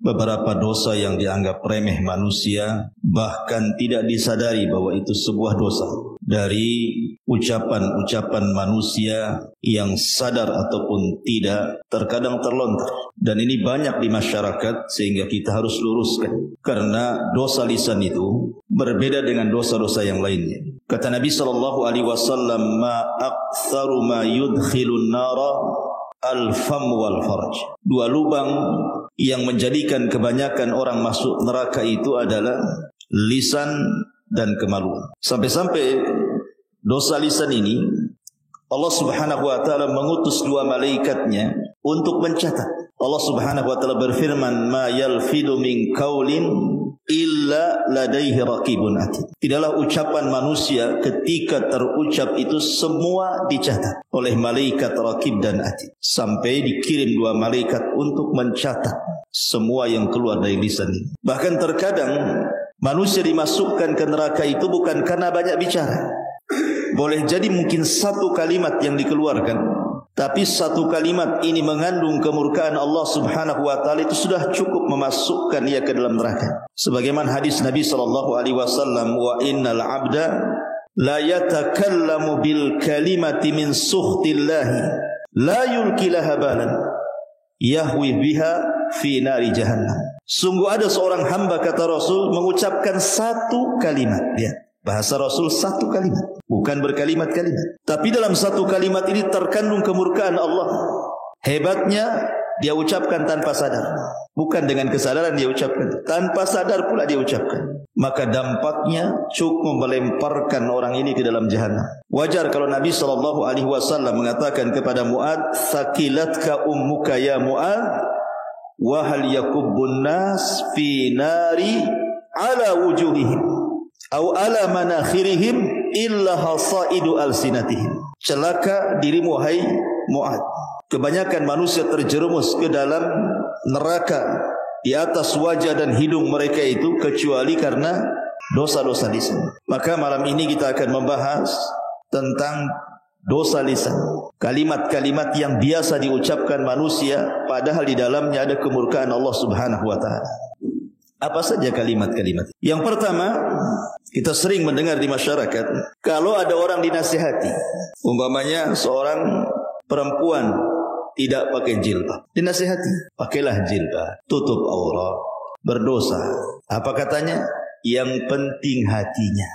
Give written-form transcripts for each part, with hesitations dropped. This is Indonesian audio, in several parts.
Beberapa dosa yang dianggap remeh manusia bahkan tidak disadari bahwa itu sebuah dosa. Dari ucapan-ucapan manusia yang sadar ataupun tidak terkadang terlontar. Dan ini banyak di masyarakat sehingga kita harus luruskan. Karena dosa lisan itu berbeda dengan dosa-dosa yang lainnya. Kata Nabi SAW, ma aktsaru ma yudkhilun nara al-fam wal farj. Dua lubang yang menjadikan kebanyakan orang masuk neraka itu adalah lisan dan kemaluan. Sampai-sampai dosa lisan ini Allah Subhanahu wa taala mengutus dua malaikatnya untuk mencatat. Allah Subhanahu wa taala berfirman, "Ma yalfidu min qaulin illa ladaihi raqibun atid." Tidaklah ucapan manusia ketika terucap itu semua dicatat oleh malaikat raqib dan atid. Sampai dikirim dua malaikat untuk mencatat semua yang keluar dari lisan ini. Bahkan terkadang manusia dimasukkan ke neraka itu bukan karena banyak bicara. Boleh jadi mungkin satu kalimat yang dikeluarkan, tapi satu kalimat ini mengandung kemurkaan Allah Subhanahu wa taala, itu sudah cukup memasukkan ia ke dalam neraka. Sebagaimana hadis Nabi SAW, wa innal abda la yatakallamu bil kalimati min sukhtillahi la yulki laha balan yahwi biha fi nari jahannam. Sungguh ada seorang hamba, kata Rasul, mengucapkan satu kalimat. Bahasa Rasul satu kalimat, bukan berkalimat-kalimat. Tapi dalam satu kalimat ini terkandung kemurkaan Allah. Hebatnya dia ucapkan tanpa sadar. Bukan dengan kesadaran dia ucapkan, tanpa sadar pula dia ucapkan. Maka dampaknya cukup melemparkan orang ini ke dalam jahanam. Wajar kalau Nabi SAW mengatakan kepada Mu'ad, "Sakilatka ummuka ya Mu'ad, wa hal yakubbun nas fi nari ala wujuhihim au ala manakhirihim illa hasaidu alsinatihim." Celaka dirimu hai Mu'ad, kebanyakan manusia terjerumus ke dalam neraka di atas wajah dan hidung mereka itu kecuali karena dosa-dosa lisan. Maka malam ini kita akan membahas tentang dosa lisan, kalimat-kalimat yang biasa diucapkan manusia padahal di dalamnya ada kemurkaan Allah Subhanahu wa taala. Apa saja kalimat-kalimat? Yang pertama, kita sering mendengar di masyarakat, kalau ada orang dinasihati, umpamanya seorang perempuan tidak pakai jilbab, dinasihati, pakailah jilbab, tutup aurat, berdosa. Apa katanya? Yang penting hatinya.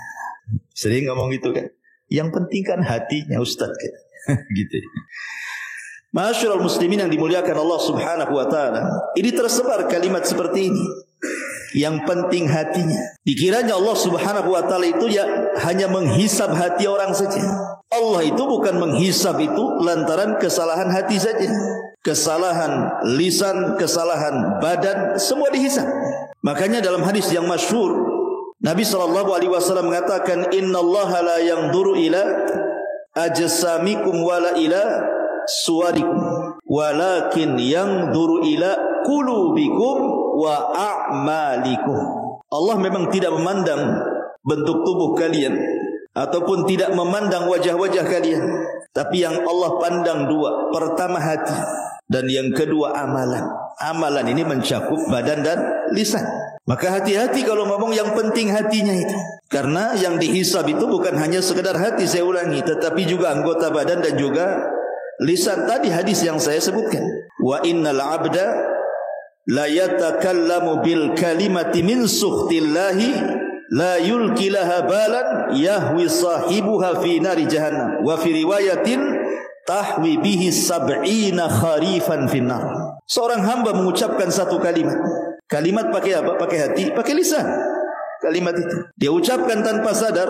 Sering ngomong gitu kan? Yang penting kan hatinya, Ustaz kan? Gitu. Ma'asyiral muslimin yang dimuliakan Allah Subhanahu wa taala, ini tersebar kalimat seperti ini. Yang penting hatinya. Dikiranya Allah Subhanahu wa taala itu ya hanya menghisab hati orang saja. Allah itu bukan menghisab itu lantaran kesalahan hati saja. Kesalahan lisan, kesalahan badan, semua dihisab. Makanya dalam hadis yang masyhur Nabi SAW mengatakan, "Innallaha la yanzuru ila ajsamikum wala ila suwarikum, walakin yanzuru ila qulubikum wa a'malikum." Allah memang tidak memandang bentuk tubuh kalian ataupun tidak memandang wajah-wajah kalian, tapi yang Allah pandang dua. Pertama hati, dan yang kedua amalan. Amalan ini mencakup badan dan lisan. Maka hati-hati kalau ngomong yang penting hatinya itu. Karena yang dihisab itu bukan hanya sekedar hati, saya ulangi, tetapi juga anggota badan dan juga lisan. Tadi hadis yang saya sebutkan, wa innal abda la yatakallamu bil kalimati min sukhtillahi la yulki laha balan yahwi sahibuha fi nari jahannam wa fi riwayatin tahwi bihi sab'ina kharifan finnar. Seorang hamba mengucapkan satu kalimat. Kalimat pakai apa? Pakai hati, pakai lisan. Kalimat itu dia ucapkan tanpa sadar.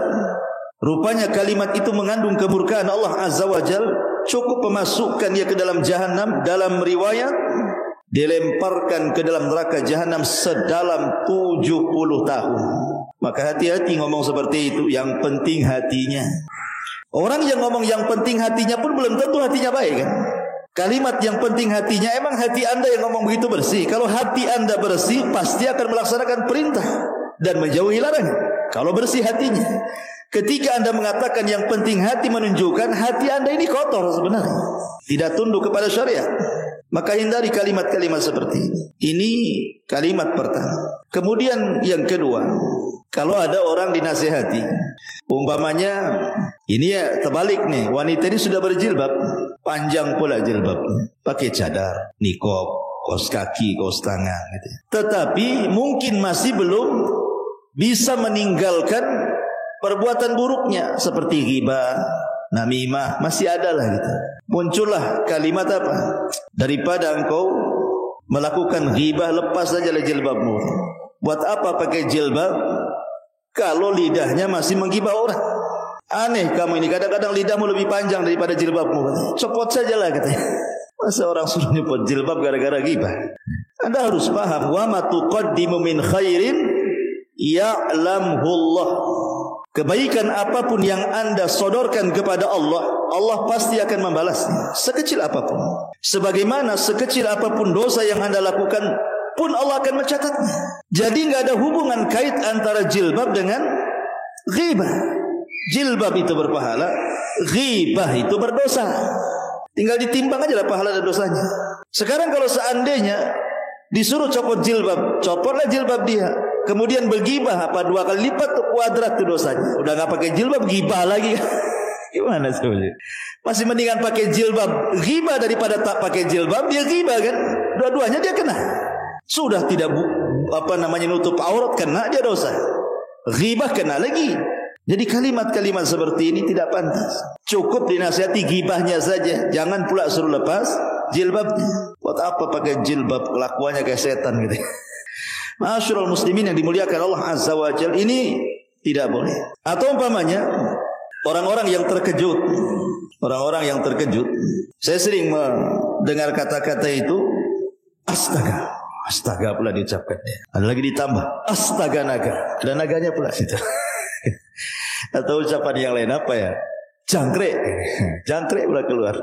Rupanya kalimat itu mengandung kemurkaan Allah Azza wa Jalla, cukup memasukkan dia ke dalam jahanam. Dalam riwayat dilemparkan ke dalam neraka jahanam sedalam 70 tahun. Maka hati-hati ngomong seperti itu. Yang penting hatinya. Orang yang ngomong yang penting hatinya pun belum tentu hatinya baik kan. Kalimat yang penting hatinya, emang hati anda yang ngomong begitu bersih? Kalau hati anda bersih, pasti akan melaksanakan perintah. dan menjauhi larangan. Kalau bersih hatinya. Ketika Anda mengatakan yang penting hati, menunjukkan hati Anda ini kotor sebenarnya, tidak tunduk kepada syariat. Maka hindari kalimat-kalimat seperti ini. Ini kalimat pertama. Kemudian yang kedua, kalau ada orang dinasihati, umpamanya ini ya terbalik nih, wanita ini sudah berjilbab, panjang pula jilbabnya, pakai cadar, niqab, kaos kaki, kaos tangan gitu. Tetapi mungkin masih belum bisa meninggalkan perbuatan buruknya seperti ghibah, namimah, masih ada lah gitu. Muncullah kalimat apa? Daripada engkau melakukan ghibah, lepas saja jilbabmu. Buat apa pakai jilbab kalau lidahnya masih menggibah orang? Aneh kamu ini, kadang-kadang lidahmu lebih panjang daripada jilbabmu. Copot sajalah katanya. Masa orang suruh nyopot jilbab gara-gara ghibah? Anda harus paham, wa ma tuqaddimu min khairin ya'lamhu Allah. Kebaikan apapun yang Anda sodorkan kepada Allah, Allah pasti akan membalasnya, sekecil apapun. Sebagaimana sekecil apapun dosa yang Anda lakukan pun Allah akan mencatatnya. Jadi nggak ada hubungan kait antara jilbab dengan ghibah. Jilbab itu berpahala, ghibah itu berdosa. Tinggal ditimbang aja lah pahala dan dosanya. Sekarang kalau seandainya disuruh copot jilbab, copotlah jilbab dia. Kemudian bergibah, apa 2 kali lipat tuh kuadrat tuh dosanya. Udah nggak pakai jilbab, gibah lagi. Gimana sebenarnya? Masih mendingan pakai jilbab gibah daripada tak pakai jilbab, dia gibah kan? Dua-duanya dia kena. Sudah tidak nutup aurat, kena dia dosa. Ghibah kena lagi. Jadi kalimat-kalimat seperti ini tidak pantas. Cukup dinasihati gibahnya saja, jangan pula suruh lepas jilbabnya. Buat apa pakai jilbab, kelakuannya kayak setan gitu. Ma'asyiral muslimin yang dimuliakan Allah Azza wa Jalla, ini tidak boleh. Atau umpamanya orang-orang yang terkejut, saya sering mendengar kata-kata itu, astaga pula diucapkan. Ada lagi ditambah, astaga naga, ada naganya pula situ. Atau ucapan yang lain apa ya? Jangkrik pula keluar.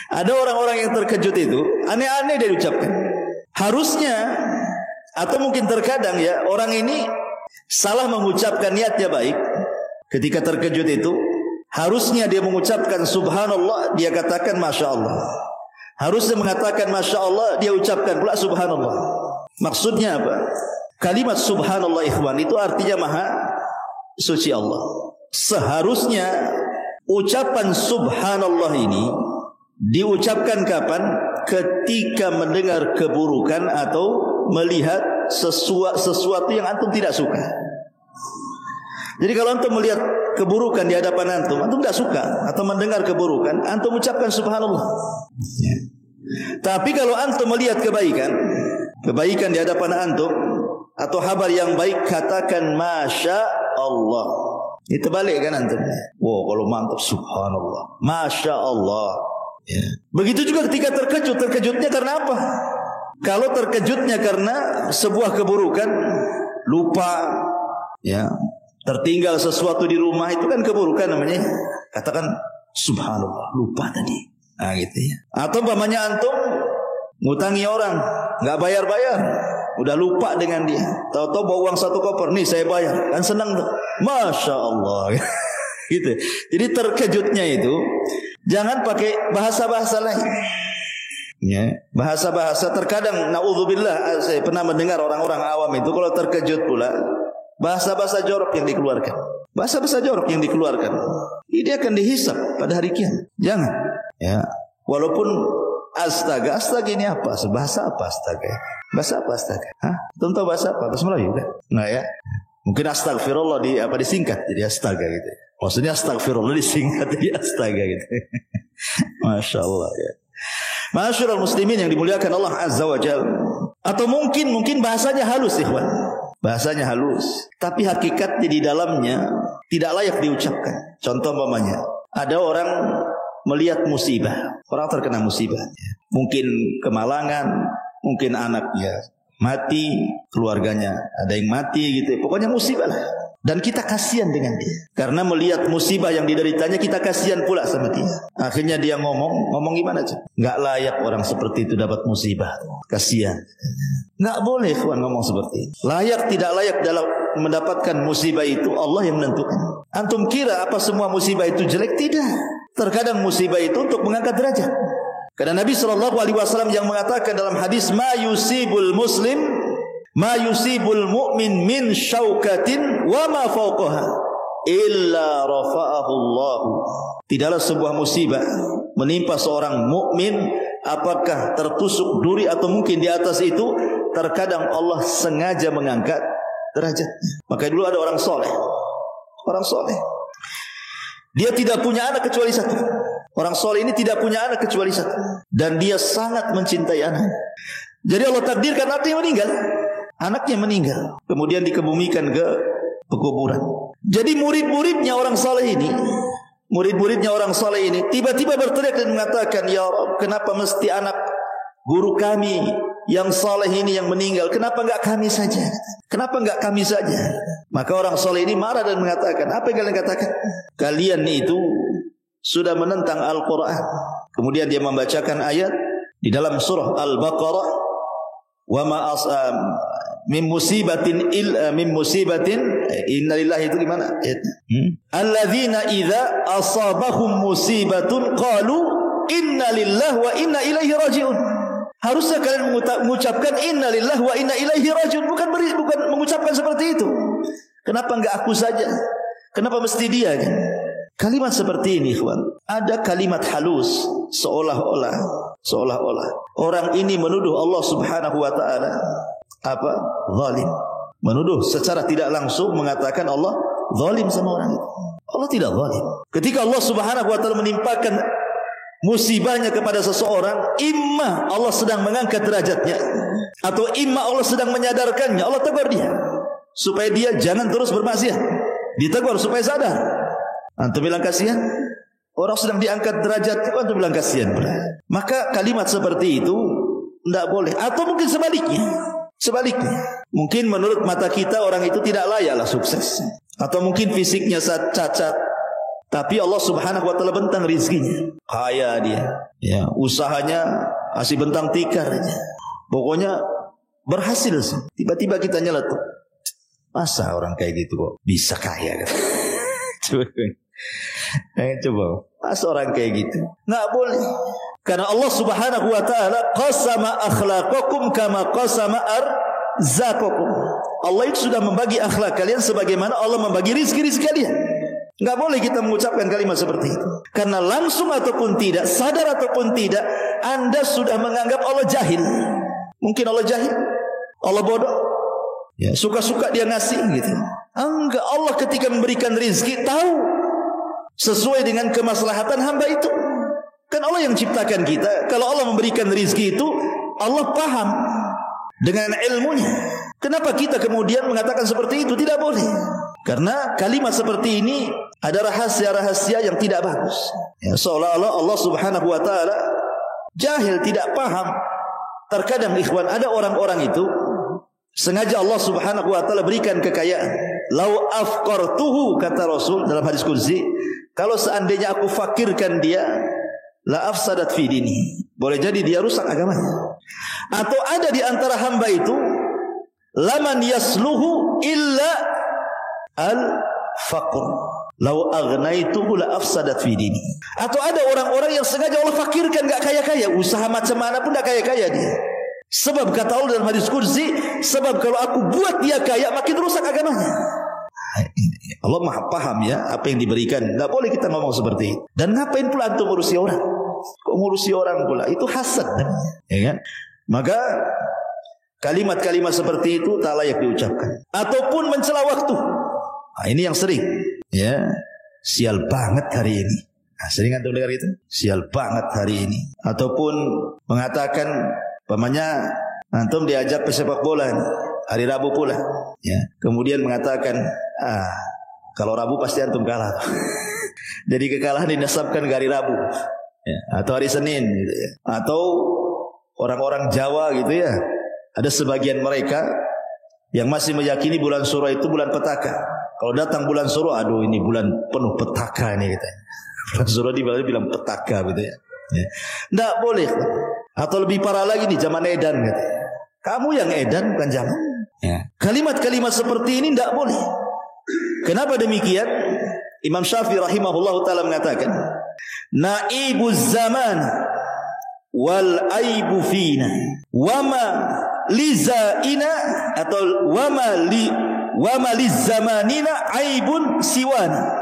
Ada orang-orang yang terkejut itu, aneh-aneh dia ucapkan. Harusnya, atau mungkin terkadang ya, orang ini salah mengucapkan niatnya baik. Ketika terkejut itu, harusnya dia mengucapkan subhanallah, dia katakan masya Allah. Harusnya mengatakan masya Allah, dia ucapkan pula subhanallah. Maksudnya apa? Kalimat subhanallah ikhwan itu artinya maha suci Allah. Seharusnya ucapan subhanallah ini diucapkan kapan? Ketika mendengar keburukan atau melihat sesuatu yang antum tidak suka. Jadi kalau antum melihat keburukan di hadapan antum tidak suka, atau mendengar keburukan, antum ucapkan subhanallah. Ya. Tapi kalau antum melihat kebaikan di hadapan antum, atau kabar yang baik, katakan masya Allah. Itu balik kan antum. Wow, kalau mantap subhanallah, masya Allah. Ya. Begitu juga ketika terkejutnya karena apa? Kalau terkejutnya karena sebuah keburukan, lupa, ya, tertinggal sesuatu di rumah, itu kan keburukan namanya. Katakan subhanallah, lupa tadi. Nah gitu ya. Atau umpamanya antum ngutangi orang, nggak bayar-bayar, udah lupa dengan dia. Tahu-tahu bawa uang 1 koper, nih saya bayar, kan senang tuh. Masya Allah. Gitu. Jadi terkejutnya itu jangan pakai bahasa-bahasa lain. Ya, bahasa-bahasa terkadang naudzubillah, saya pernah mendengar orang-orang awam itu kalau terkejut pula bahasa-bahasa jorok yang dikeluarkan. Bahasa-bahasa jorok yang dikeluarkan ini akan dihisab pada hari kiamat. Jangan. Ya, walaupun astaga ini apa? Bahasa apa astaga? Bahasa apa astaga? Hah? Tentu bahasa apa? Bahasa Melayu kan? Nah ya. Mungkin astagfirullah disingkat jadi astaga gitu. Maksudnya astagfirullah disingkat jadi astaga gitu. Masya Allah ya. Ma'asyiral muslimin yang dimuliakan Allah Azza wa Jalla. Atau mungkin bahasanya halus ikhwan. Bahasanya halus, tapi hakikatnya di dalamnya tidak layak diucapkan. Contoh umpamanya, ada orang melihat musibah, orang terkena musibah. Mungkin kemalangan, mungkin anaknya mati, keluarganya ada yang mati gitu. Pokoknya musibah lah. Dan kita kasihan dengan dia. Karena melihat musibah yang dideritanya, kita kasihan pula sama dia. Akhirnya dia ngomong gimana aja? Nggak layak orang seperti itu dapat musibah. Kasihan. Nggak boleh kawan ngomong seperti itu. Layak tidak layak dalam mendapatkan musibah itu Allah yang menentukan. Antum kira apa semua musibah itu jelek? Tidak. Terkadang musibah itu untuk mengangkat derajat. Karena Nabi SAW yang mengatakan dalam hadis, ma yusibul mu'min min syaukatin wa ma fawqaha illa rafa'ahu Allah. Tidaklah sebuah musibah menimpa seorang mukmin, apakah tertusuk duri atau mungkin di atas itu, terkadang Allah sengaja mengangkat derajat. Maka dulu ada orang soleh. Dia tidak punya anak kecuali satu. Orang soleh ini tidak punya anak kecuali satu. Dan dia sangat mencintai anak. Jadi Allah takdirkan anaknya meninggal. Kemudian dikebumikan ke pekuburan. Jadi murid-muridnya orang soleh ini tiba-tiba berteriak dan mengatakan, ya Rabb, kenapa mesti anak guru kami yang soleh ini yang meninggal? Kenapa enggak kami saja? Maka orang soleh ini marah dan mengatakan, apa yang kalian katakan? Kalian itu sudah menentang Al-Quran. Kemudian dia membacakan ayat di dalam surah Al-Baqarah, wa ma min musibatin innalillahi, itu gimana? Alladzina idza asabahum musibatun qalu innalillahi wa inna ilaihi rajiun. Harusnya kalian mengucapkan innalillahi wa inna ilaihi rajiun, bukan mengucapkan seperti itu. Kenapa enggak aku saja? Kenapa mesti dia kan? Kalimat seperti ini, kawan. Ada kalimat halus, seolah-olah orang ini menuduh Allah Subhanahu wa taala zalim. Menuduh secara tidak langsung, mengatakan Allah zalim sama orang itu. Allah tidak zalim. Ketika Allah Subhanahu wa taala menimpakan musibahnya kepada seseorang, imma Allah sedang mengangkat derajatnya, atau imma Allah sedang menyadarkannya. Allah tegur dia supaya dia jangan terus bermaksiat. Ditegur supaya sadar. Antum bilang kasihan? Orang sedang diangkat derajat, antum bilang kasihan. Maka kalimat seperti itu tidak boleh. Atau mungkin sebaliknya. Mungkin menurut mata kita orang itu tidak layaklah sukses. Atau mungkin fisiknya cacat, tapi Allah Subhanahu wa taala bentang rizkinya. Kaya dia. Ya, usahanya masih bentang tikar aja. Pokoknya berhasil. Tiba-tiba kita nyeletuk. Masa orang kayak gitu kok bisa kaya? Coba, masa orang kayak gitu? Nggak boleh. Karena Allah Subhanahu wa taala qasama akhlaqakum kama qasama arzaqakum. Allah itu sudah membagi akhlak kalian sebagaimana Allah membagi rizki-rizki kalian. Nggak boleh kita mengucapkan kalimat seperti itu. Karena langsung ataupun tidak, sadar ataupun tidak, Anda sudah menganggap Allah jahil. Mungkin Allah jahil, Allah bodoh. Ya, suka-suka dia ngasih gitu. Enggak, Allah ketika memberikan rizki tahu sesuai dengan kemaslahatan hamba itu. Kan Allah yang ciptakan kita. Kalau Allah memberikan rizki itu, Allah paham dengan ilmunya. Kenapa kita kemudian mengatakan seperti itu? Tidak boleh. Karena kalimat seperti ini ada rahasia-rahasia yang tidak bagus. Ya, seolah-olah Allah Subhanahu wa taala jahil, tidak paham. Terkadang ikhwan, ada orang-orang itu sengaja Allah Subhanahu wa taala berikan kekayaan. Lau afqartuhu, kata Rasul dalam hadis qudsi, kalau seandainya aku fakirkan dia, la afsadat fi dini. Boleh jadi dia rusak agamanya. Atau ada di antara hamba itu, laman yasluhu illa al-faqr. Lau agnaituhu la afsadat fi dini. Atau ada orang-orang yang sengaja Allah fakirkan, enggak kaya-kaya, usaha macam mana pun enggak kaya-kaya dia. Sebab kata Allah dalam hadis qudsi, sebab kalau aku buat dia kaya, makin rusak agamanya. Allah maha paham ya apa yang diberikan. Tidak boleh kita ngomong seperti itu. Dan ngapain pula antum ngurusi orang? Kok ngurusi orang pula? Itu hasad namanya, ya kan? Maka kalimat-kalimat seperti itu tak layak diucapkan. Ataupun mencela waktu. Nah, ini yang sering. Ya, sial banget hari ini. Nah, sering antum dengar itu? Sial banget hari ini. Ataupun mengatakan, pamannya antum diajak pesepak bola hari Rabu pula, ya. Kemudian mengatakan, kalau Rabu pasti antum kalah. Jadi kekalahan dinasabkan ke hari Rabu, ya. Atau hari Senin, gitu ya. Atau orang-orang Jawa gitu ya. Ada sebagian mereka yang masih meyakini bulan Suro itu bulan petaka. Kalau datang bulan Suro, aduh ini bulan penuh petaka ini katanya. Bulan Suro bilang petaka gitu ya. Tidak boleh. Atau lebih parah lagi nih zaman edan katanya. Kamu yang edan bukan zaman. Kalimat-kalimat seperti ini tidak boleh. Kenapa demikian? Imam Syafi'i rahimahullah ta'ala mengatakan, naibuz zaman wal aibu fina wama lizaina atau wama lizamanina aibun siwana.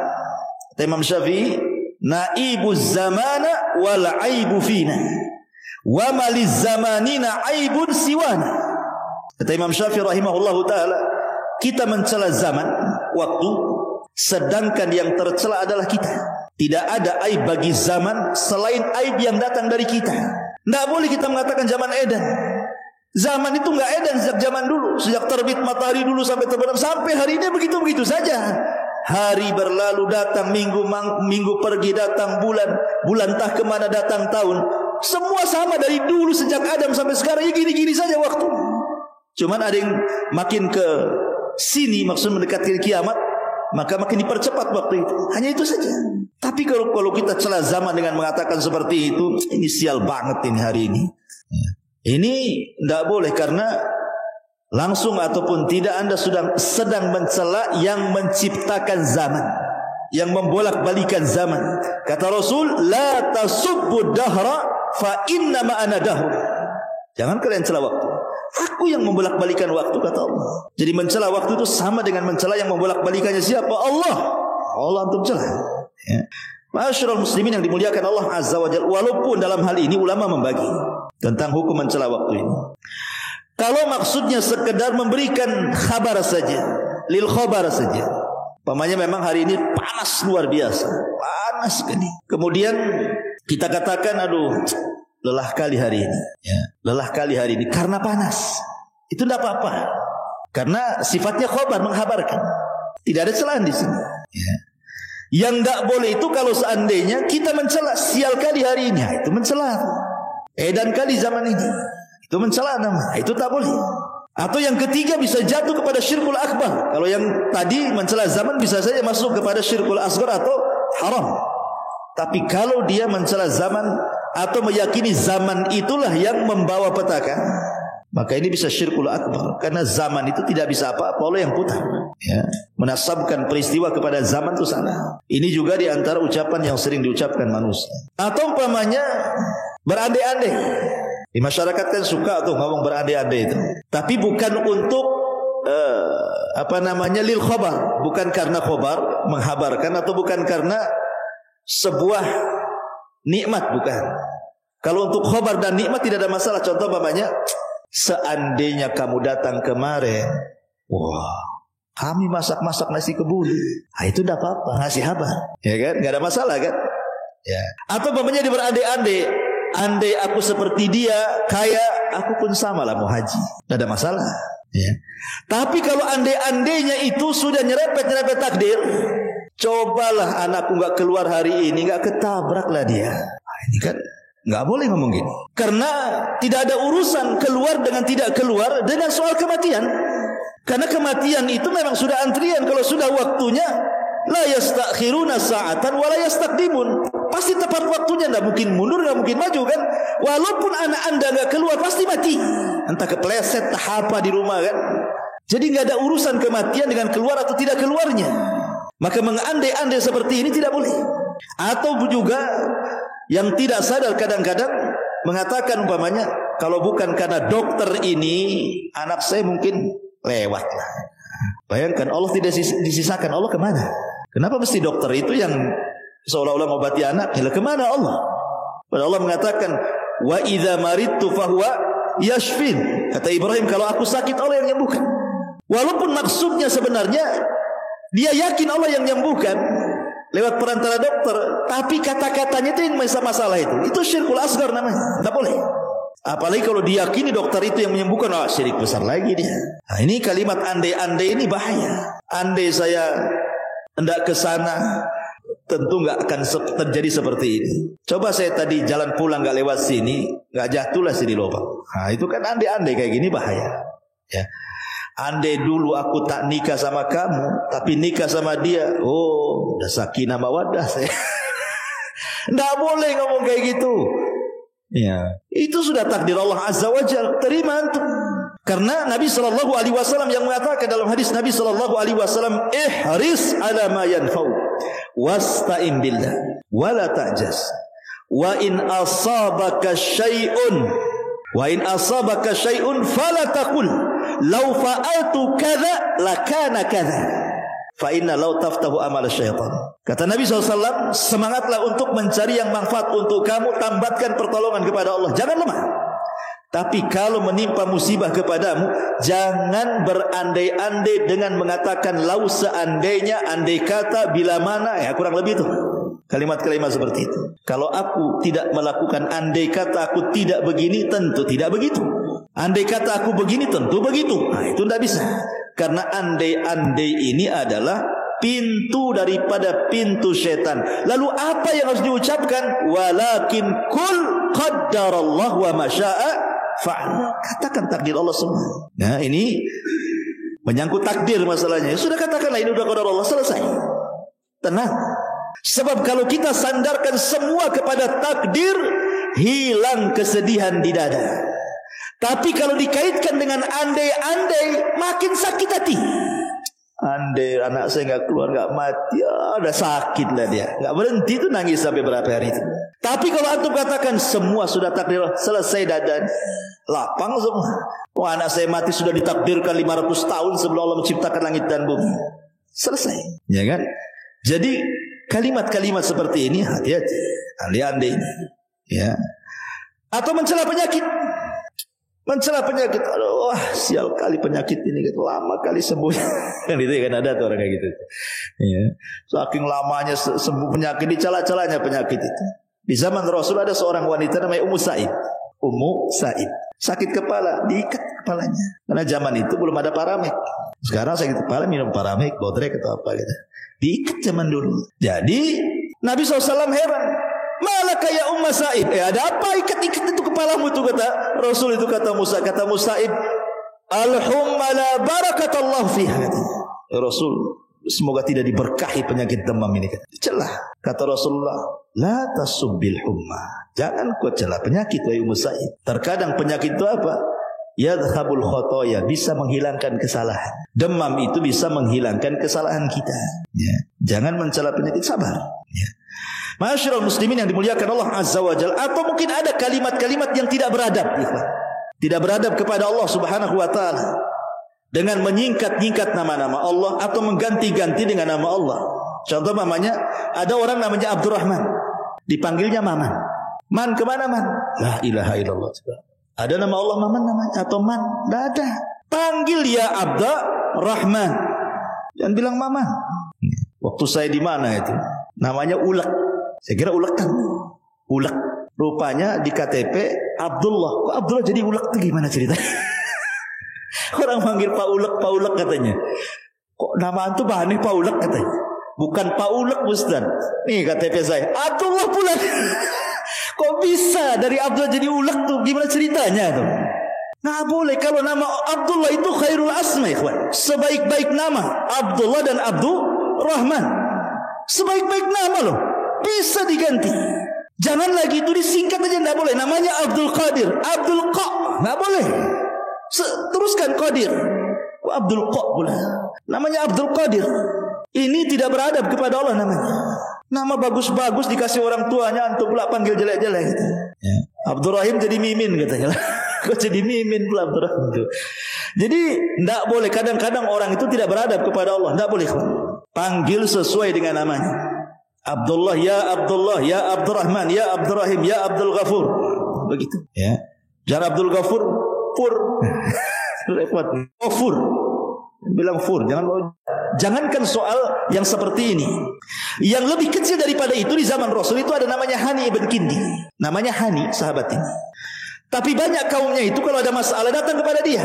Imam Syafi'i, naibuz zamana wal aibu fina wama lizamanina aibun siwana. Kata Imam Syafi'i rahimahullahu ta'ala, kita mencela zaman, waktu, sedangkan yang tercela adalah kita. Tidak ada aib bagi zaman selain aib yang datang dari kita. Tidak boleh kita mengatakan zaman edan. Zaman itu enggak edan sejak zaman dulu. Sejak terbit matahari dulu sampai terbenam. Sampai hari ini begitu-begitu saja. Hari berlalu datang, minggu pergi datang, bulan entah kemana datang tahun. Semua sama dari dulu sejak Adam sampai sekarang. Ya gini-gini saja waktu. Cuman ada yang makin ke sini maksud mendekati kiamat, maka makin dipercepat waktu itu. Hanya itu saja. Tapi kalau kita celah zaman dengan mengatakan seperti itu, ini sial banget ini hari ini. Ini tidak boleh, karena langsung ataupun tidak Anda sedang mencela yang menciptakan zaman, yang membolak-balikan zaman. Kata Rasul, la tasubbu dahra fa inna ma ana dahr. Jangan kalian celah waktu. Aku yang membolak-balikan waktu, kata Allah. Jadi mencela waktu itu sama dengan mencela yang membolak-balikannya siapa? Allah. Allah antum celah. Ya. Ma'asyiral muslimin yang dimuliakan Allah Azza wa Jalla. Walaupun dalam hal ini ulama membagi tentang hukum mencela waktu ini. Kalau maksudnya sekedar memberikan kabar saja, lil khabar saja. Pamannya memang hari ini panas luar biasa, panas sekali. Kemudian kita katakan, aduh, lelah kali hari ini, ya, lelah kali hari ini karena panas. Itu tidak apa-apa, karena sifatnya khabar, menghabarkan. Tidak ada celaan di sini. Ya. Yang tidak boleh itu kalau seandainya kita mencela, sial kali hari ini, itu mencela. Edan kali zaman ini, itu mencela nama, itu tak boleh. Atau yang ketiga bisa jatuh kepada syirkul akbar. Kalau yang tadi mencela zaman bisa saja masuk kepada syirkul asghar atau haram. Tapi kalau dia mencela zaman atau meyakini zaman itulah yang membawa petaka, maka ini bisa syirkul akbar. Karena zaman itu tidak bisa apa-apa oleh yang putar, ya. Menasabkan peristiwa kepada zaman itu salah. Ini juga di antara ucapan yang sering diucapkan manusia. Atau umpamanya berandai-andai. Di masyarakat kan suka tuh ngomong berandai-andai itu. Tapi bukan untuk lil khabar, bukan karena khabar menghabarkan, atau bukan karena sebuah nikmat, bukan. Kalau untuk khabar dan nikmat tidak ada masalah. Contoh umpamanya, seandainya kamu datang kemarin, wah, kami masak-masak nasi kebuli. Nah, itu tidak apa-apa, ngasih kabar, ya kan? Enggak ada masalah kan? Ya. Atau umpamanya dia berandai-andai, andai aku seperti dia, kaya, aku pun sama lah mau haji. Tidak ada masalah, ya. Tapi kalau andai-andainya itu sudah nyerepet takdir, cobalah anakku nggak keluar hari ini, nggak ketabraklah dia. Nah, ini kan nggak boleh ngomong gini. Karena tidak ada urusan keluar dengan tidak keluar dengan soal kematian. Karena kematian itu memang sudah antrian. Kalau sudah waktunya, la yastakhiruna sa'atan wa la yastaqdimun. Pasti tepat waktunya, enggak mungkin mundur, enggak mungkin maju kan. Walaupun anak Anda enggak keluar pasti mati. Entah kepleset, entah apa di rumah kan. Jadi enggak ada urusan kematian dengan keluar atau tidak keluarnya. Maka mengandai-andai seperti ini tidak boleh. Atau juga yang tidak sadar kadang-kadang mengatakan umpamanya, kalau bukan karena dokter ini, anak saya mungkin lewat lah. Bayangkan Allah tidak disisakan. Allah kemana? Kenapa mesti dokter itu yang seolah-olah mengobati anak? Gila, kemana Allah? Padahal Allah mengatakan, wa idza maridtu fahuwa yashfin. Kata Ibrahim, kalau aku sakit Allah yang menyembuhkan. Walaupun maksudnya sebenarnya dia yakin Allah yang menyembuhkan lewat perantara dokter, tapi kata-katanya itu yang masalah itu syirkul asghar namanya. Tak boleh. Apalagi kalau diyakini dokter itu yang menyembuhkan, syirik besar lagi dia. Nah, ini kalimat andai-andai ini bahaya. Andai saya hendak ke sana, tentu nggak akan terjadi seperti ini. Coba saya tadi jalan pulang nggak lewat sini, nggak jatuhlah sini lubang. Nah, itu kan andai-andai kayak gini bahaya. Ya. Andai dulu aku tak nikah sama kamu, tapi nikah sama dia, oh, udah sakinah mawaddah saya. Nggak boleh ngomong kayak gitu. Ya, itu sudah takdir Allah Azza wa Jalla. Terima antum. Karena Nabi sallallahu alaihi wasallam yang mengatakan dalam hadis Nabi sallallahu alaihi wasallam, ihris ala ma yanfa'u wasta'in billah wa la ta'jaz. Wa in asabaka syai'un fala taqul law fa'altu kadza lakana kadza. Fa inna law taftahu amal syaitan. Kata Nabi SAW, semangatlah untuk mencari yang manfaat untuk kamu, tambatkan pertolongan kepada Allah, jangan lemah. Tapi kalau menimpa musibah kepadamu, jangan berandai-andai dengan mengatakan lau seandainya, andai kata, bila mana, ya kurang lebih itu. Kalimat-kalimat seperti itu. Kalau aku tidak melakukan andai kata aku tidak begini, tentu tidak begitu. Andai kata aku begini, tentu begitu. Nah, itu tidak bisa. Karena andai-andai ini adalah pintu daripada pintu setan. Lalu apa yang harus diucapkan? Walakin kul qaddarallah wa masya'a fa'al. Katakan takdir Allah semua. Nah, ini menyangkut takdir masalahnya. Sudah katakanlah ini sudah qadar Allah, selesai. Tenang. Sebab kalau kita sandarkan semua kepada takdir, hilang kesedihan di dada. Tapi kalau dikaitkan dengan andai-andai, makin sakit hati. Andai anak saya nggak keluar, nggak mati, ya udah sakit lah dia. Nggak berhenti tuh nangis sampai berapa hari itu. Tapi kalau antum katakan semua sudah takdir, selesai dadan, lapang semua. Oh, anak saya mati sudah ditakdirkan 500 tahun sebelum Allah menciptakan langit dan bumi. Selesai, ya kan? Jadi kalimat-kalimat seperti ini hati-hati. Andai-andai ini, ya. Atau mencela penyakit. Mencela penyakit, aduh, wah, sial kali penyakit ini, lama kali sembuh. Kan itu kan ada tuh orang kayak gitu. Ya. Saking lamanya sembuh penyakit, dicela-celanya penyakit itu. Di zaman Rasul ada seorang wanita namanya Ummu Sa'id. Ummu Sa'id sakit kepala, diikat kepalanya. Karena zaman itu belum ada Paramek. Sekarang sakit kepala minum Paramek, Bodrek atau apa gitu. Diikat zaman dulu. Jadi Nabi SAW heran. Malaka ya Ummu Sa'id, ada apa ikat-ikat itu kepalamu itu, kata Rasul itu, kata Musa, kata Sa'id, al-humma la barakatallah fiha. Ya Rasul, semoga tidak diberkahi penyakit demam ini. Celah, kata Rasulullah, la tasubbil humma, jangan kau celah penyakit wahai Ummu Sa'id. Terkadang penyakit itu apa? Yadhabul khotoya, bisa menghilangkan kesalahan. Demam itu bisa menghilangkan kesalahan kita. Ya. Jangan mencela penyakit, sabar. Ya. Ma'asyiral muslimin yang dimuliakan Allah Azza wa Jalla. Atau mungkin ada kalimat-kalimat yang tidak beradab, tidak beradab kepada Allah Subhanahu wa ta'ala, dengan menyingkat-nyingkat nama-nama Allah atau mengganti-ganti dengan nama Allah. Contoh mamanya, ada orang namanya Abdurrahman, dipanggilnya Maman. Man kemana Man? La ilaha illallah. Ada nama Allah Maman namanya atau Man? Tidak ada. Panggil ya Abdurrahman, jangan bilang Maman. Waktu saya di mana itu, namanya Ulek. Saya kira ulek kan, ulek. Rupanya di KTP Abdullah. Kok Abdullah jadi ulek itu gimana ceritanya? Orang manggil Pak Ulek katanya. Kok nama antum aneh Pak Ulek katanya? Bukan Pak Ulek Ustaz. Nih KTP saya Abdullah pula. Kok bisa dari Abdullah jadi ulek tuh? Gimana ceritanya tuh? Nggak boleh. Kalau nama Abdullah itu khairul asma, ikhwan. Sebaik-baik nama Abdullah dan Abdurrahman, sebaik-baik nama loh. Bisa diganti. Jangan lagi itu disingkat aja, tidak boleh. Namanya Abdul Qadir, Abdul Qa, nggak boleh. Teruskan Qadir. Abdul Qa pula. Namanya Abdul Qadir. Ini tidak beradab kepada Allah namanya. Nama bagus-bagus dikasih orang tuanya, antum pula panggil jelek-jelek gitu. Ya. Abdurrahim jadi Mimin katanya. Kok jadi Mimin pula Abdurrahim itu. Jadi tidak boleh. Kadang-kadang orang itu tidak beradab kepada Allah. Tidak boleh. Panggil sesuai dengan namanya. Abdullah, ya Abdullah, ya Abdurrahman, ya Abdurrahim, ya Abdul Ghafur. Begitu, ya. Jangan Abdul Ghafur, Fur. Repot. Oh, Fur. Bilang Fur, jangankan soal yang seperti ini. Yang lebih kecil daripada itu di zaman Rasul itu ada namanya Hani ibn Kindi. Namanya Hani, sahabat ini. Tapi banyak kaumnya itu kalau ada masalah datang kepada dia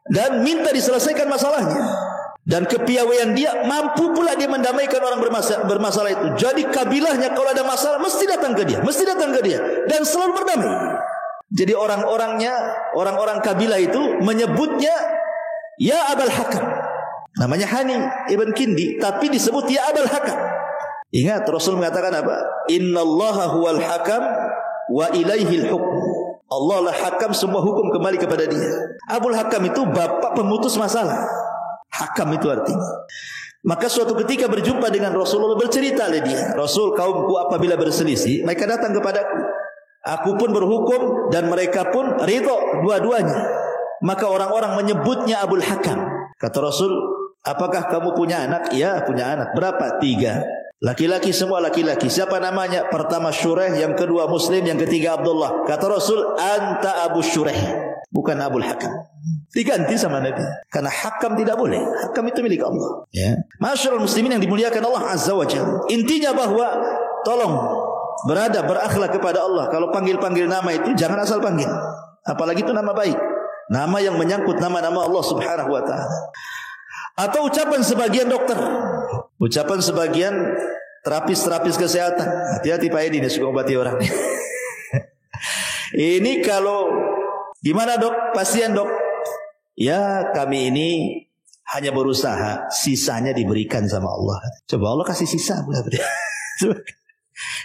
dan minta diselesaikan masalahnya. Dan kepiawaian dia mampu pula dia mendamaikan orang bermasalah itu. Jadi kabilahnya kalau ada masalah mesti datang ke dia, dan selalu berdamai. Jadi orang-orang kabilah itu menyebutnya ya Abul Hakam. Namanya Hani ibn Kindi, tapi disebut ya Abul Hakam. Ingat Rasul mengatakan apa? Innallaha huwal hakam wa ilaihil hukm. Allah lah hakam, semua hukum kembali kepada dia. Abul Hakam itu bapak pemutus masalah. Hakam itu artinya. Maka suatu ketika berjumpa dengan Rasulullah, bercerita oleh dia, Rasul, kaumku apabila berselisih, mereka datang kepadaku. Aku pun berhukum dan mereka pun ridho dua-duanya. Maka orang-orang menyebutnya Abul Hakam. Kata Rasul, apakah kamu punya anak? Ya, punya anak. Berapa? 3. Laki-laki, semua laki-laki. Siapa namanya? Pertama Shuraih, yang kedua Muslim, yang ketiga Abdullah. Kata Rasul, anta Abu Shuraih, bukan Abul Hakam. Diganti sama Nabi. Karena hakam tidak boleh. Hakam itu milik Allah. Ya. Masyarul muslimin yang dimuliakan Allah Azza wa Jalla. Intinya bahwa tolong berakhlak kepada Allah. Kalau panggil-panggil nama itu jangan asal panggil. Apalagi itu nama baik. Nama yang menyangkut nama-nama Allah Subhanahu wa taala. Atau ucapan sebagian dokter. Ucapan sebagian terapis kesehatan. Hati-hati Pak Edi, ini suka obati orang. Ini kalau gimana dok? Pasien dok? Ya kami ini hanya berusaha, sisanya diberikan sama Allah. Coba Allah kasih sisa.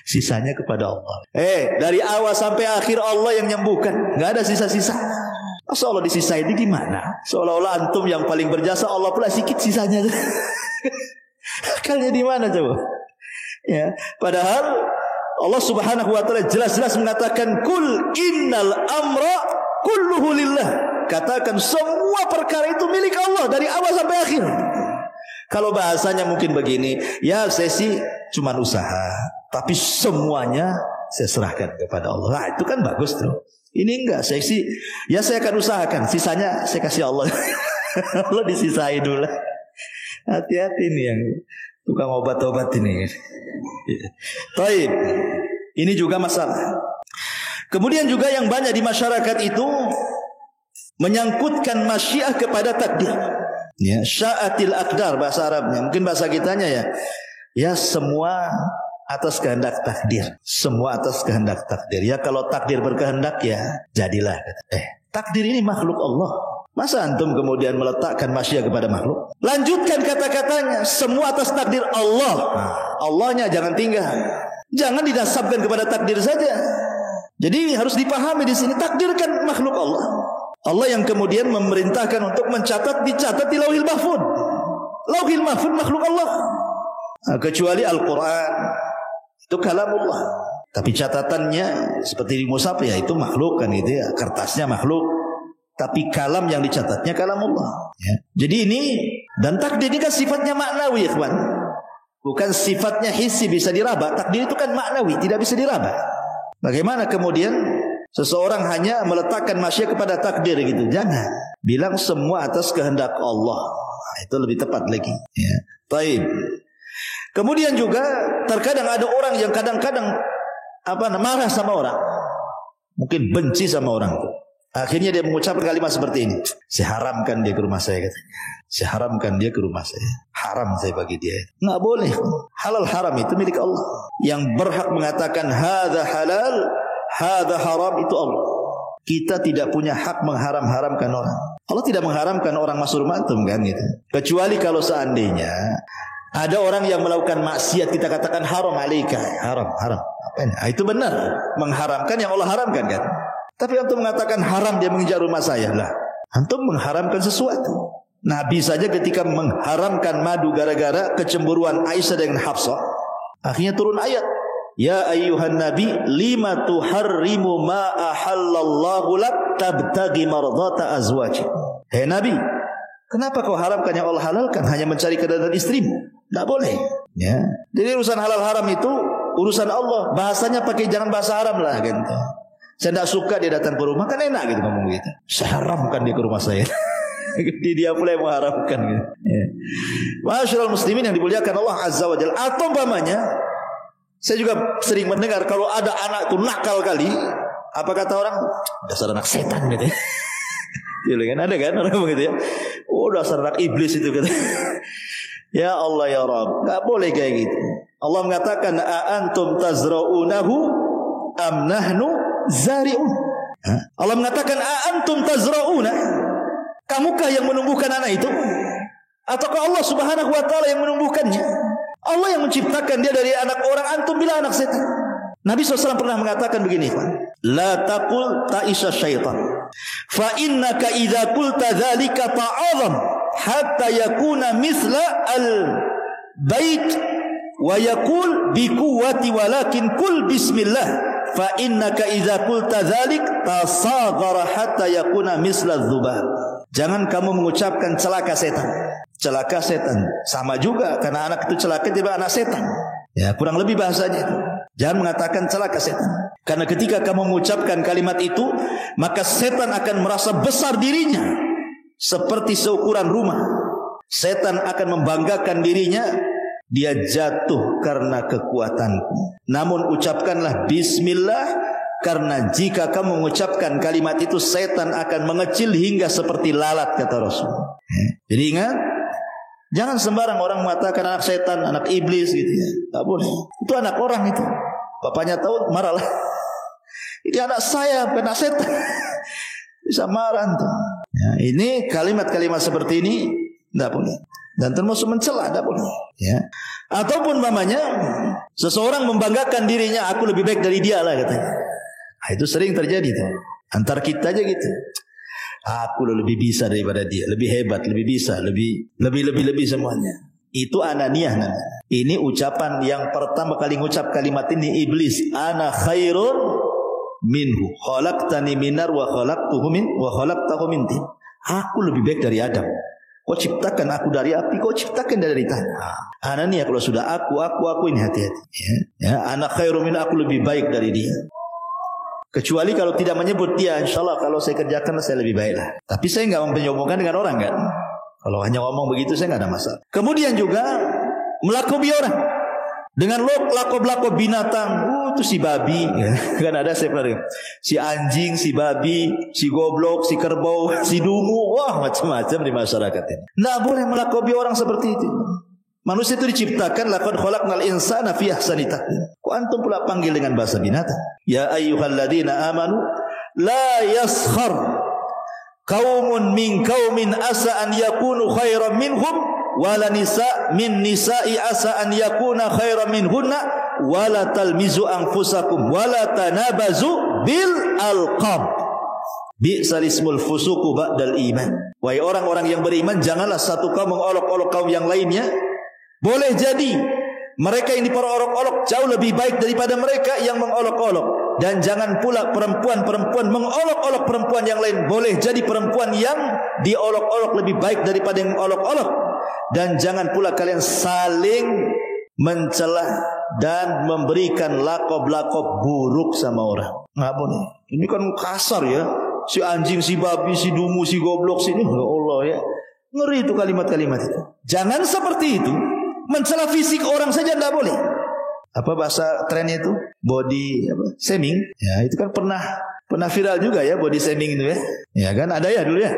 Sisanya kepada Allah. Dari awal sampai akhir Allah yang nyembuhkan. Gak ada sisa-sisa. Masa Allah disisain ini gimana? Seolah-olah antum yang paling berjasa, Allah pula sedikit sisanya. Akalnya di mana coba? Ya, padahal Allah Subhanahu wa taala jelas-jelas mengatakan kul innal amra kulluhu lillah. Katakan semua perkara itu milik Allah dari awal sampai akhir. Kalau bahasanya mungkin begini, ya saya sih cuma usaha, tapi semuanya saya serahkan kepada Allah. Nah, itu kan bagus tuh. Ini enggak, saya sih ya saya akan usahakan, sisanya saya kasih Allah. Allah disisai dulu. Hati-hati nih yang tukang obat-obat ini. Taib. Ini juga masalah. Kemudian juga yang banyak di masyarakat itu menyangkutkan masyiah kepada takdir. Ya, sya'atil aqdar bahasa Arabnya. Mungkin bahasa kitanya ya. Ya semua atas kehendak takdir. Semua atas kehendak takdir. Ya kalau takdir berkehendak ya jadilah. Takdir ini makhluk Allah. Masa antum kemudian meletakkan masyiah kepada makhluk? Lanjutkan kata-katanya. Semua atas takdir Allah. Allahnya jangan tinggal. Jangan didasarkan kepada takdir saja. Jadi harus dipahami di sini takdir kan makhluk Allah. Allah yang kemudian memerintahkan untuk dicatat di Lauhil Mahfuz. Lauhil Mahfuz makhluk Allah. Kecuali Al-Quran itu kalamullah. Tapi catatannya seperti di mushaf ya itu makhluk kan gitu ya. Kertasnya makhluk. Tapi kalam yang dicatatnya kalamullah. Ya. Jadi ini dan takdir ini kan sifatnya maknawi ya kawan. Bukan sifatnya hissi bisa diraba. Takdir itu kan maknawi, tidak bisa diraba. Bagaimana kemudian seseorang hanya meletakkan masyiah kepada takdir gitu? Jangan. Bilang semua atas kehendak Allah. Nah, itu lebih tepat lagi. Ya. Taib. Kemudian juga terkadang ada orang yang kadang-kadang marah sama orang. Mungkin benci sama orang itu. Akhirnya dia mengucapkan kalimat seperti ini. Saya haramkan dia ke rumah saya katanya. Saya haramkan dia ke rumah saya. Haram saya bagi dia. Nggak boleh. Halal haram itu milik Allah. Yang berhak mengatakan hadza halal, hadza haram itu Allah. Kita tidak punya hak mengharam-haramkan orang. Allah tidak mengharamkan orang masuk rumah antum kan gitu. Kecuali kalau seandainya ada orang yang melakukan maksiat kita katakan haram alaika. Haram. Apa ini? Itu benar. Mengharamkan yang Allah haramkan kan. Tapi antum mengatakan haram dia menginjak rumah saya lah. Antum mengharamkan sesuatu. Nabi saja ketika mengharamkan madu gara-gara kecemburuan Aisyah dengan Hafsah, akhirnya turun ayat. Ya ayyuhan nabi lima tuharrimu ma ahallallahu lak tabtagi mardata azwajik. Hei Nabi, kenapa kau haramkan yang Allah halalkan hanya mencari keridhaan istrimu? Tidak boleh. Ya. Jadi urusan halal haram itu urusan Allah. Bahasanya pakai jangan bahasa haram lah gitu. Saya tidak suka dia datang ke rumah, kan enak gitu ngomong gitu. Saya haramkan dia ke rumah saya. Dia pula yang mengharamkan gitu. Ya. Masyaallah muslimin yang dimuliakan Allah Azza wa Jalla. Atau umpamanya, saya juga sering mendengar kalau ada anak itu nakal kali, apa kata orang? Dasar anak setan gitu ya. Kan ada kan orang begitu ya. Oh dasar anak iblis itu gitu. Ya Allah ya Rabb, enggak boleh kayak gitu. Allah mengatakan a antum tazra'unahu am nahnu zari'un. Allah mengatakan a antum tazra'una. Kamukah yang menumbuhkan anak itu? Ataukah Allah Subhanahu wa taala yang menumbuhkannya? Allah yang menciptakan dia dari anak orang, antum bilang anak setan. Nabi SAW pernah mengatakan begini, la taqul ta'isa syaitan, fa innaka idza qulta dzalika ta'azam hatta yakuna mithla al-bait wa yaqul bi quwwati walakin kul bismillah fa innaka idza qulta dzalik tasaghara hatta yakuna mithla dzubab. Jangan kamu mengucapkan celaka setan. Celaka setan sama juga, karena anak itu celaka tidak anak setan. Ya, kurang lebih bahasanya itu. Jangan mengatakan celaka setan, karena ketika kamu mengucapkan kalimat itu, maka setan akan merasa besar dirinya seperti seukuran rumah. Setan akan membanggakan dirinya, dia jatuh karena kekuatanku. Namun ucapkanlah bismillah, karena jika kamu mengucapkan kalimat itu, setan akan mengecil hingga seperti lalat, kata Rasul. Jadi ingat, jangan sembarang orang mengatakan anak setan, anak iblis gitu ya. Tak boleh. Itu anak orang itu. Bapaknya tahu marahlah. Ini anak saya, bukan anak setan. Bisa marah tuh. Ya, ini kalimat-kalimat seperti ini tidak boleh. Dan termasuk mencela, tidak boleh. Ya. Ataupun mamanya, seseorang membanggakan dirinya, aku lebih baik dari dia lah katanya. Nah, itu sering terjadi tuh. Antar kita aja gitu. Aku lebih bisa daripada dia, lebih hebat, lebih bisa, lebih semuanya. Itu ananiyah namanya. Ini ucapan yang pertama kali ngucap kalimat ini iblis. Ana khairun minhu, khalaqtani minar wa khalaqtahu min tin. Aku lebih baik dari Adam. Kau ciptakan aku dari api, kau ciptakan dari tanah. Ananiyah, kalau sudah aku ini hati-hati. Ya, ana khairun min, aku lebih baik dari dia. Kecuali kalau tidak menyebut dia, insyaAllah kalau saya kerjakan saya lebih baik lah. Tapi saya nggak menyombongkan dengan orang kan. Kalau hanya ngomong begitu saya nggak ada masalah. Kemudian juga melakobi orang dengan lakob binatang. Itu si babi, kan ada saya pernah dengar. Si anjing, si babi, si goblok, si kerbau, si dungu, wah macam-macam di masyarakat ini. Nggak boleh melakobi orang seperti itu. Manusia itu diciptakan laqad khalaqnal insana fi ahsani taqwim. Kok antum pula panggil dengan bahasa binatang? Ya ayyuhalladzina amanu la yaskhar qaumun min qaumin asa an yakunu khairan minhum wala nisa min nisa'i asa an yakuna khairan minhunna wala talmizu anfusakum wala tanabazu bil alqab. Bi'sal ismul fusuqu ba'dal iman. Wahai orang-orang yang beriman, janganlah satu kaum mengolok-olok kaum yang lainnya. Boleh jadi mereka yang diperolok-olok jauh lebih baik daripada mereka yang mengolok-olok. Dan jangan pula perempuan-perempuan mengolok-olok perempuan yang lain. Boleh jadi perempuan yang diolok-olok lebih baik daripada yang mengolok-olok. Dan jangan pula kalian saling mencela dan memberikan lakob-lakob buruk sama orang. Nggak boleh. Ini kan kasar ya. Si anjing, si babi, si dungu, si goblok, sini. Ya Allah ya. Ngeri itu kalimat-kalimat itu. Jangan seperti itu. Mencela fisik orang saja tidak boleh. Apa bahasa trennya itu? Body shaming. Ya, itu kan pernah viral juga ya, body shaming itu ya. Ya kan ada ya dulu ya.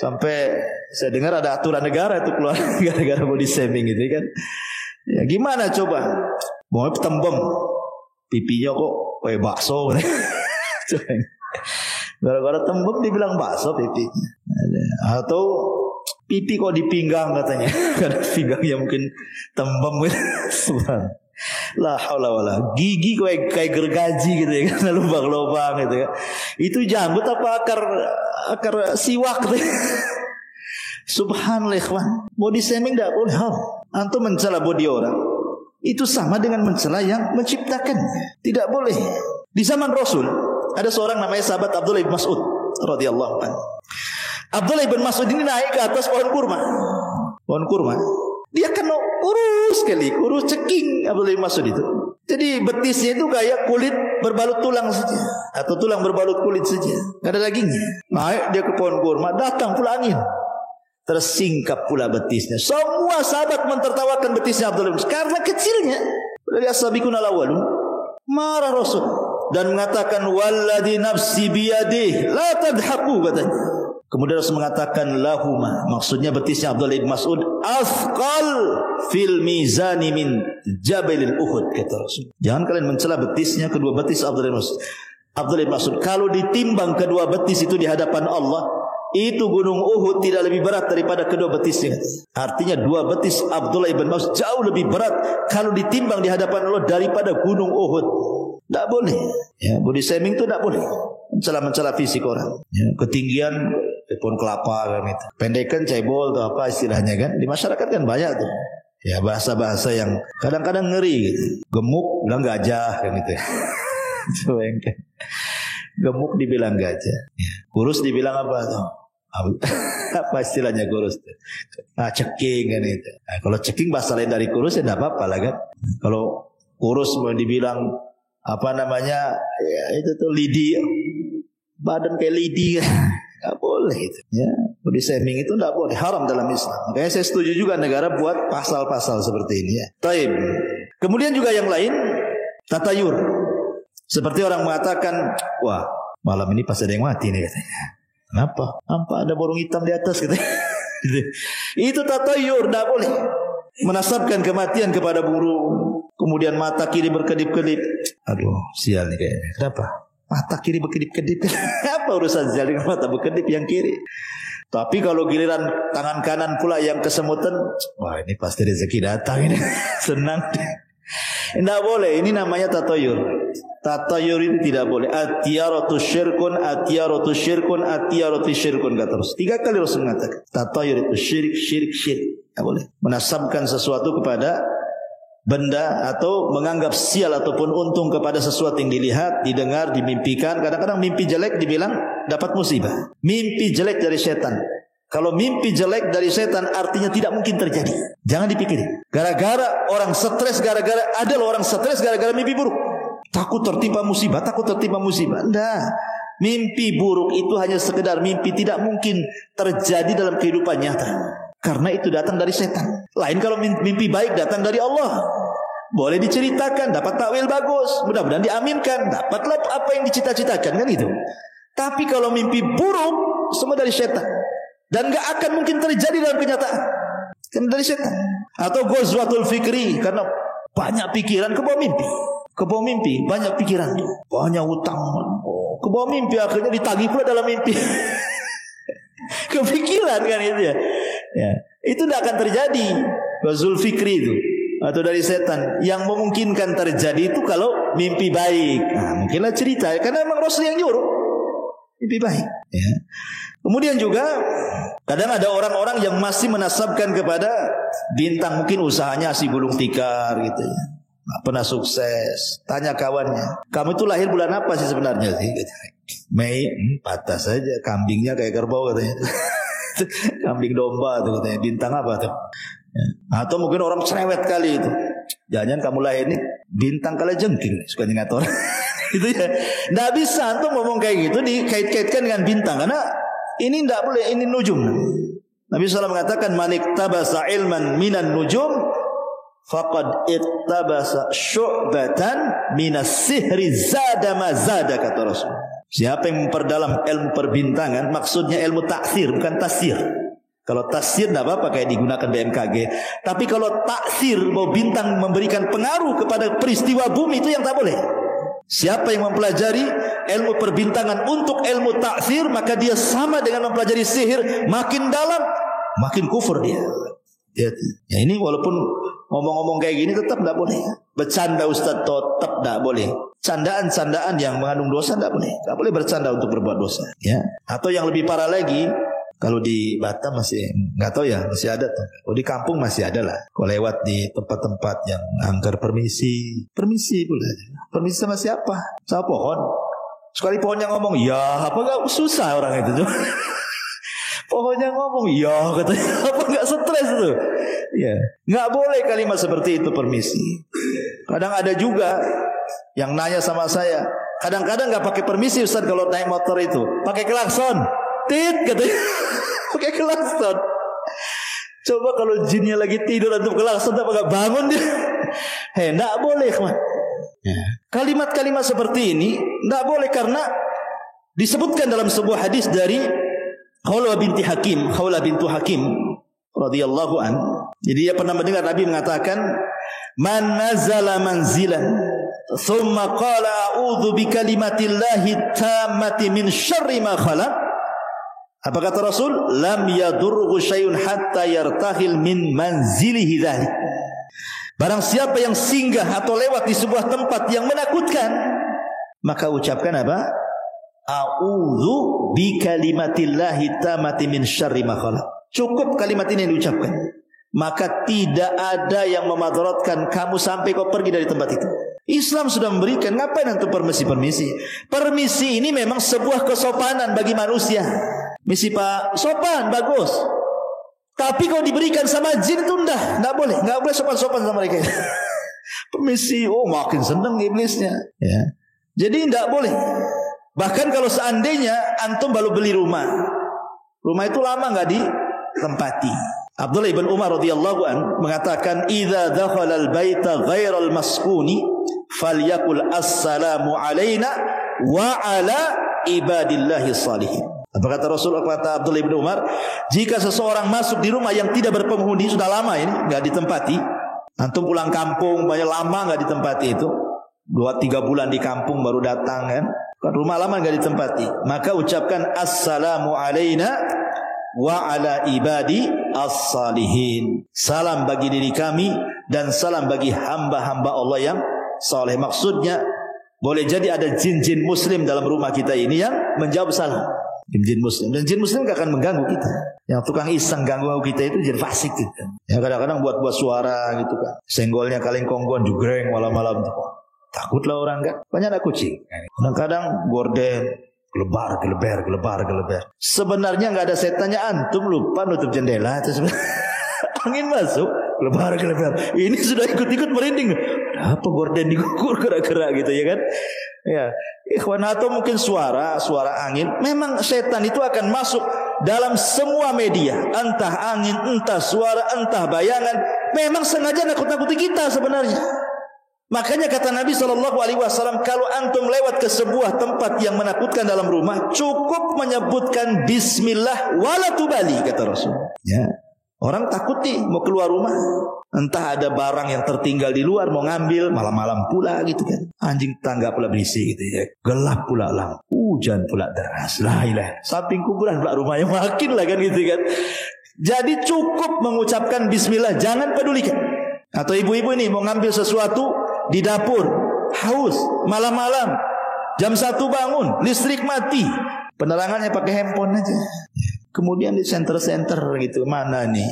Sampai saya dengar ada aturan negara itu keluar gara-gara body shaming gitu kan. Ya gimana coba? Mau tembem pipinya kok kayak bakso. Gara-gara tembem dibilang bakso pipi. Atau pipi kok di pinggang katanya. Karena pinggangnya mungkin tembem gitu. Subhan. La haula wala. Gigi kayak gergaji gitu ya, karena lubang-lubang gitu ya. Itu janggut apa akar siwak gitu. Subhanallah ikhwan. Body shaming tidak boleh. Antum mencela body orang, itu sama dengan mencela yang menciptakannya. Tidak boleh. Di zaman Rasul ada seorang namanya sahabat Abdullah bin Mas'ud radhiyallahu anhu. Abdullah bin Mas'ud ini naik ke atas pohon kurma. Pohon kurma. Dia kan kurus sekali, kurus ceking Abdullah bin Mas'ud itu. Jadi betisnya itu kayak kulit berbalut tulang saja, atau tulang berbalut kulit saja, enggak ada dagingnya. Naik dia ke pohon kurma, datang pula angin, tersingkap pula betisnya. Semua sahabat mentertawakan betisnya Abdullah bin Mas'ud karena kecilnya. Dari as-sabiqun al-awwalun. Marah Rasul dan mengatakan walladzi nafsi biyadihi la tadhaku katanya. Kemudian Rasul mengatakan lahuma, maksudnya betisnya Abdullah bin Mas'ud asqal fil mizani min jabalil Uhud, kata Rasul. Jangan kalian mencela betisnya, kedua betis Abdullah bin Mas'ud. Abdullah bin Mas'ud kalau ditimbang kedua betis itu di hadapan Allah itu gunung Uhud tidak lebih berat daripada kedua betisnya. Artinya dua betis Abdullah ibn Mas'ud jauh lebih berat kalau ditimbang di hadapan Allah daripada gunung Uhud. Tidak boleh. Ya, body shaming itu tidak boleh. Mencela-mencela fisik orang. Ya, ketinggian pohon kelapa kan itu. Pendekan cebol atau apa istilahnya kan. Di masyarakat kan banyak tuh. Ya bahasa-bahasa yang kadang-kadang ngeri gitu. Gemuk bilang gajah kan itu. Gemuk dibilang gajah. Ya. Kurus dibilang apa tuh? Apa istilahnya kurus? Ceking kan itu. Nah, kalau ceking bahasa lain dari kurus ya tidak apa-apa lah kan. Kalau kurus mau dibilang apa namanya ya, itu tuh lidi, badan kayak lidi kan. Tidak boleh itu. Ya, body shaming itu tidak boleh, haram dalam Islam. Makanya saya setuju juga negara buat pasal-pasal seperti ini ya. Taib. Kemudian juga yang lain, tatayur. Seperti orang mengatakan, wah malam ini pas ada yang mati nih katanya. Kenapa? Nampak ada burung hitam di atas gitu. Itu tatayur, tidak boleh. Menasabkan kematian kepada burung. Kemudian mata kiri berkedip-kedip. Aduh, sial nih kayaknya. Kenapa? Mata kiri berkedip-kedip. Apa urusan sial dengan mata berkedip yang kiri? Tapi kalau giliran tangan kanan pula yang kesemutan, wah ini pasti rezeki datang ini. Senang. Tidak boleh, ini namanya tatayur. Tatayur itu tidak boleh. Atiyaratu syirkun, atiyaratu syirkun, atiyaratu syirkun kata terus. 3 kali Rasul mengatakan. Tatayur itu syirik, syirik, syirik. Tidak boleh. Menasabkan sesuatu kepada benda atau menganggap sial ataupun untung kepada sesuatu yang dilihat, didengar, dimimpikan. Kadang-kadang mimpi jelek dibilang dapat musibah. Mimpi jelek dari setan. Kalau mimpi jelek dari setan artinya tidak mungkin terjadi. Jangan dipikirin. Gara-gara orang stres, ada loh orang stres gara-gara mimpi buruk. Takut tertimpa musibah, takut tertimpa musibah. Enggak. Mimpi buruk itu hanya sekedar mimpi, tidak mungkin terjadi dalam kehidupan nyata. Karena itu datang dari setan. Lain kalau mimpi baik datang dari Allah. Boleh diceritakan, dapat takwil bagus, mudah-mudahan diaminkan, dapatlah apa yang dicita-citakan kan itu. Tapi kalau mimpi buruk semua dari setan. Dan gak akan mungkin terjadi dalam kenyataan. Kan dari setan. Atau ghazwatul fikri. Karena banyak pikiran ke bawah mimpi. Ke bawah mimpi banyak pikiran. Banyak hutang. Ke bawah mimpi akhirnya ditagih pula dalam mimpi. Kepikiran kan itu ya. Ya. Itu tidak akan terjadi. Ghazwatul fikri itu. Atau dari setan. Yang memungkinkan terjadi itu kalau mimpi baik. Nah, mungkinlah cerita. Karena memang Rasul yang nyuruh. Mimpi baik. Ya. Kemudian juga kadang ada orang-orang yang masih menasabkan kepada bintang, mungkin usahanya si gulung tikar gitu ya. Nggak pernah sukses. Tanya kawannya, kamu itu lahir bulan apa sih sebenarnya sih? Mei, patah saja. Kambingnya kayak kerbau katanya. Kambing domba tuh katanya. Bintang apa tuh? Ya. Atau mungkin orang cerewet kali itu. Jangan kamu lahir ini bintang kalajengking, suka ingat orang. Itu ya. Nggak bisa tuh ngomong kayak gitu dikait-kaitkan dengan bintang karena ini tidak boleh, ini nujum. Nabi SAW mengatakan, "Man iktabasa ilman minan nujum, faqad iktabasa syu'batan minas sihri zada ma zada," kata Rasul. Siapa yang memperdalam ilmu perbintangan, maksudnya ilmu taksir, bukan tasir. Kalau tasir tidak apa-apa kayak digunakan BMKG. Tapi kalau taksir, bahwa bintang memberikan pengaruh kepada peristiwa bumi, itu yang tak boleh. Siapa yang mempelajari ilmu perbintangan untuk ilmu taksir, maka dia sama dengan mempelajari sihir. Makin dalam, makin kufur dia. Ya ini walaupun ngomong-ngomong kayak gini tetap tidak boleh. Bercanda Ustaz tetap tidak boleh. Candaan-candaan yang mengandung dosa tidak boleh. Tidak boleh bercanda untuk berbuat dosa. Ya. Atau yang lebih parah lagi, kalau di Batam masih nggak tahu ya, masih ada tuh. Kalau di kampung masih ada lah. Kalau lewat di tempat-tempat yang angker permisi pula. Permisi sama siapa? Sama pohon. Sekali pohonnya ngomong, ya apa nggak susah orang itu tuh. Pohonnya ngomong, ya katanya, apa nggak stres tuh? Ya, nggak boleh kalimat seperti itu permisi. Kadang ada juga yang nanya sama saya, kadang-kadang nggak pakai permisi Ustaz kalau naik motor itu, pakai klakson. Tit katanya. Pakai klakson. Coba kalau jinnya lagi tidur atau klakson apa enggak bangun dia. Enggak boleh, man. Ya. Kalimat-kalimat seperti ini enggak boleh karena disebutkan dalam sebuah hadis dari Khawlah binti Hakim radhiyallahu an. Jadi dia pernah mendengar Nabi mengatakan, "Man nazala manzilan thumma qala a'udzu bikalimatillahi tammati min syarri ma khalaq." Apa kata Rasul? Lam yadurhu syai'un hatta yartahil min manzilihi dzalik. Barang siapa yang singgah atau lewat di sebuah tempat yang menakutkan, maka ucapkan apa? A'udzu bi kalimatillahi tammati min syarri ma khalaq. Cukup kalimat ini yang diucapkan, maka tidak ada yang memadaratkan kamu sampai kau pergi dari tempat itu. Islam sudah memberikan, ngapain antum permisi-permisi? Permisi ini memang sebuah kesopanan bagi manusia. Misi Pak, sopan, bagus. Tapi kalau diberikan sama jin itu enggak boleh sopan-sopan sama mereka. Permisi, oh makin senang iblisnya. Ya. Jadi enggak boleh. Bahkan kalau seandainya antum baru beli rumah itu lama enggak ditempati. Abdullah ibn Umar radhiyallahu an mengatakan, "Idza dakhala al-baita ghairal maskuni falyakul assalamu alaina wa ala ibadillahi shalihin." Apa kata Rasul, kata Abdullah bin Umar, jika seseorang masuk di rumah yang tidak berpenghuni, sudah lama ini nggak ditempati, antum pulang kampung banyak lama nggak ditempati itu, 2-3 bulan di kampung baru datang kan rumah lama nggak ditempati, maka ucapkan assalamu alaina wa ala ibadi as-salihin. Salam bagi diri kami dan salam bagi hamba-hamba Allah yang saleh. Maksudnya boleh jadi ada jin-jin muslim dalam rumah kita ini yang menjawab salam. Jin muslim, dan jin muslim gak akan mengganggu kita. Yang tukang iseng ganggu kita itu jin fasik gitu. Ya kadang-kadang buat suara gitu kan. Senggolnya kaleng konggon jugreng malam-malam tuh. Takutlah orang kan. Banyak anak kucing. Kadang-kadang gorden geleber. Sebenarnya nggak ada setannya, antum lupa nutup jendela terus angin masuk geleber. Ini sudah ikut-ikut merinding. Apa gorden digugur gerak-gerak gitu ya kan? Ya, ikhwan, atau mungkin suara angin. Memang setan itu akan masuk dalam semua media, entah angin, entah suara, entah bayangan. Memang sengaja nakut-nakuti kita sebenarnya. Makanya kata Nabi SAW, kalau antum lewat ke sebuah tempat yang menakutkan dalam rumah, cukup menyebutkan Bismillah wala tubali, kata Rasul. Ya, orang takut nih mau keluar rumah, entah ada barang yang tertinggal di luar mau ngambil, malam-malam pula gitu kan. Anjing tangga pula berisi gitu ya. Gelap pula lampu, hujan pula deras. La ilaha. Samping kuburan pula rumahnya makin lah kan gitu kan. Jadi cukup mengucapkan Bismillah, jangan pedulikan. Atau ibu-ibu ini mau ngambil sesuatu di dapur, haus, malam-malam, jam 1 bangun, listrik mati, penerangannya pakai handphone aja. Kemudian di center-center gitu, mana nih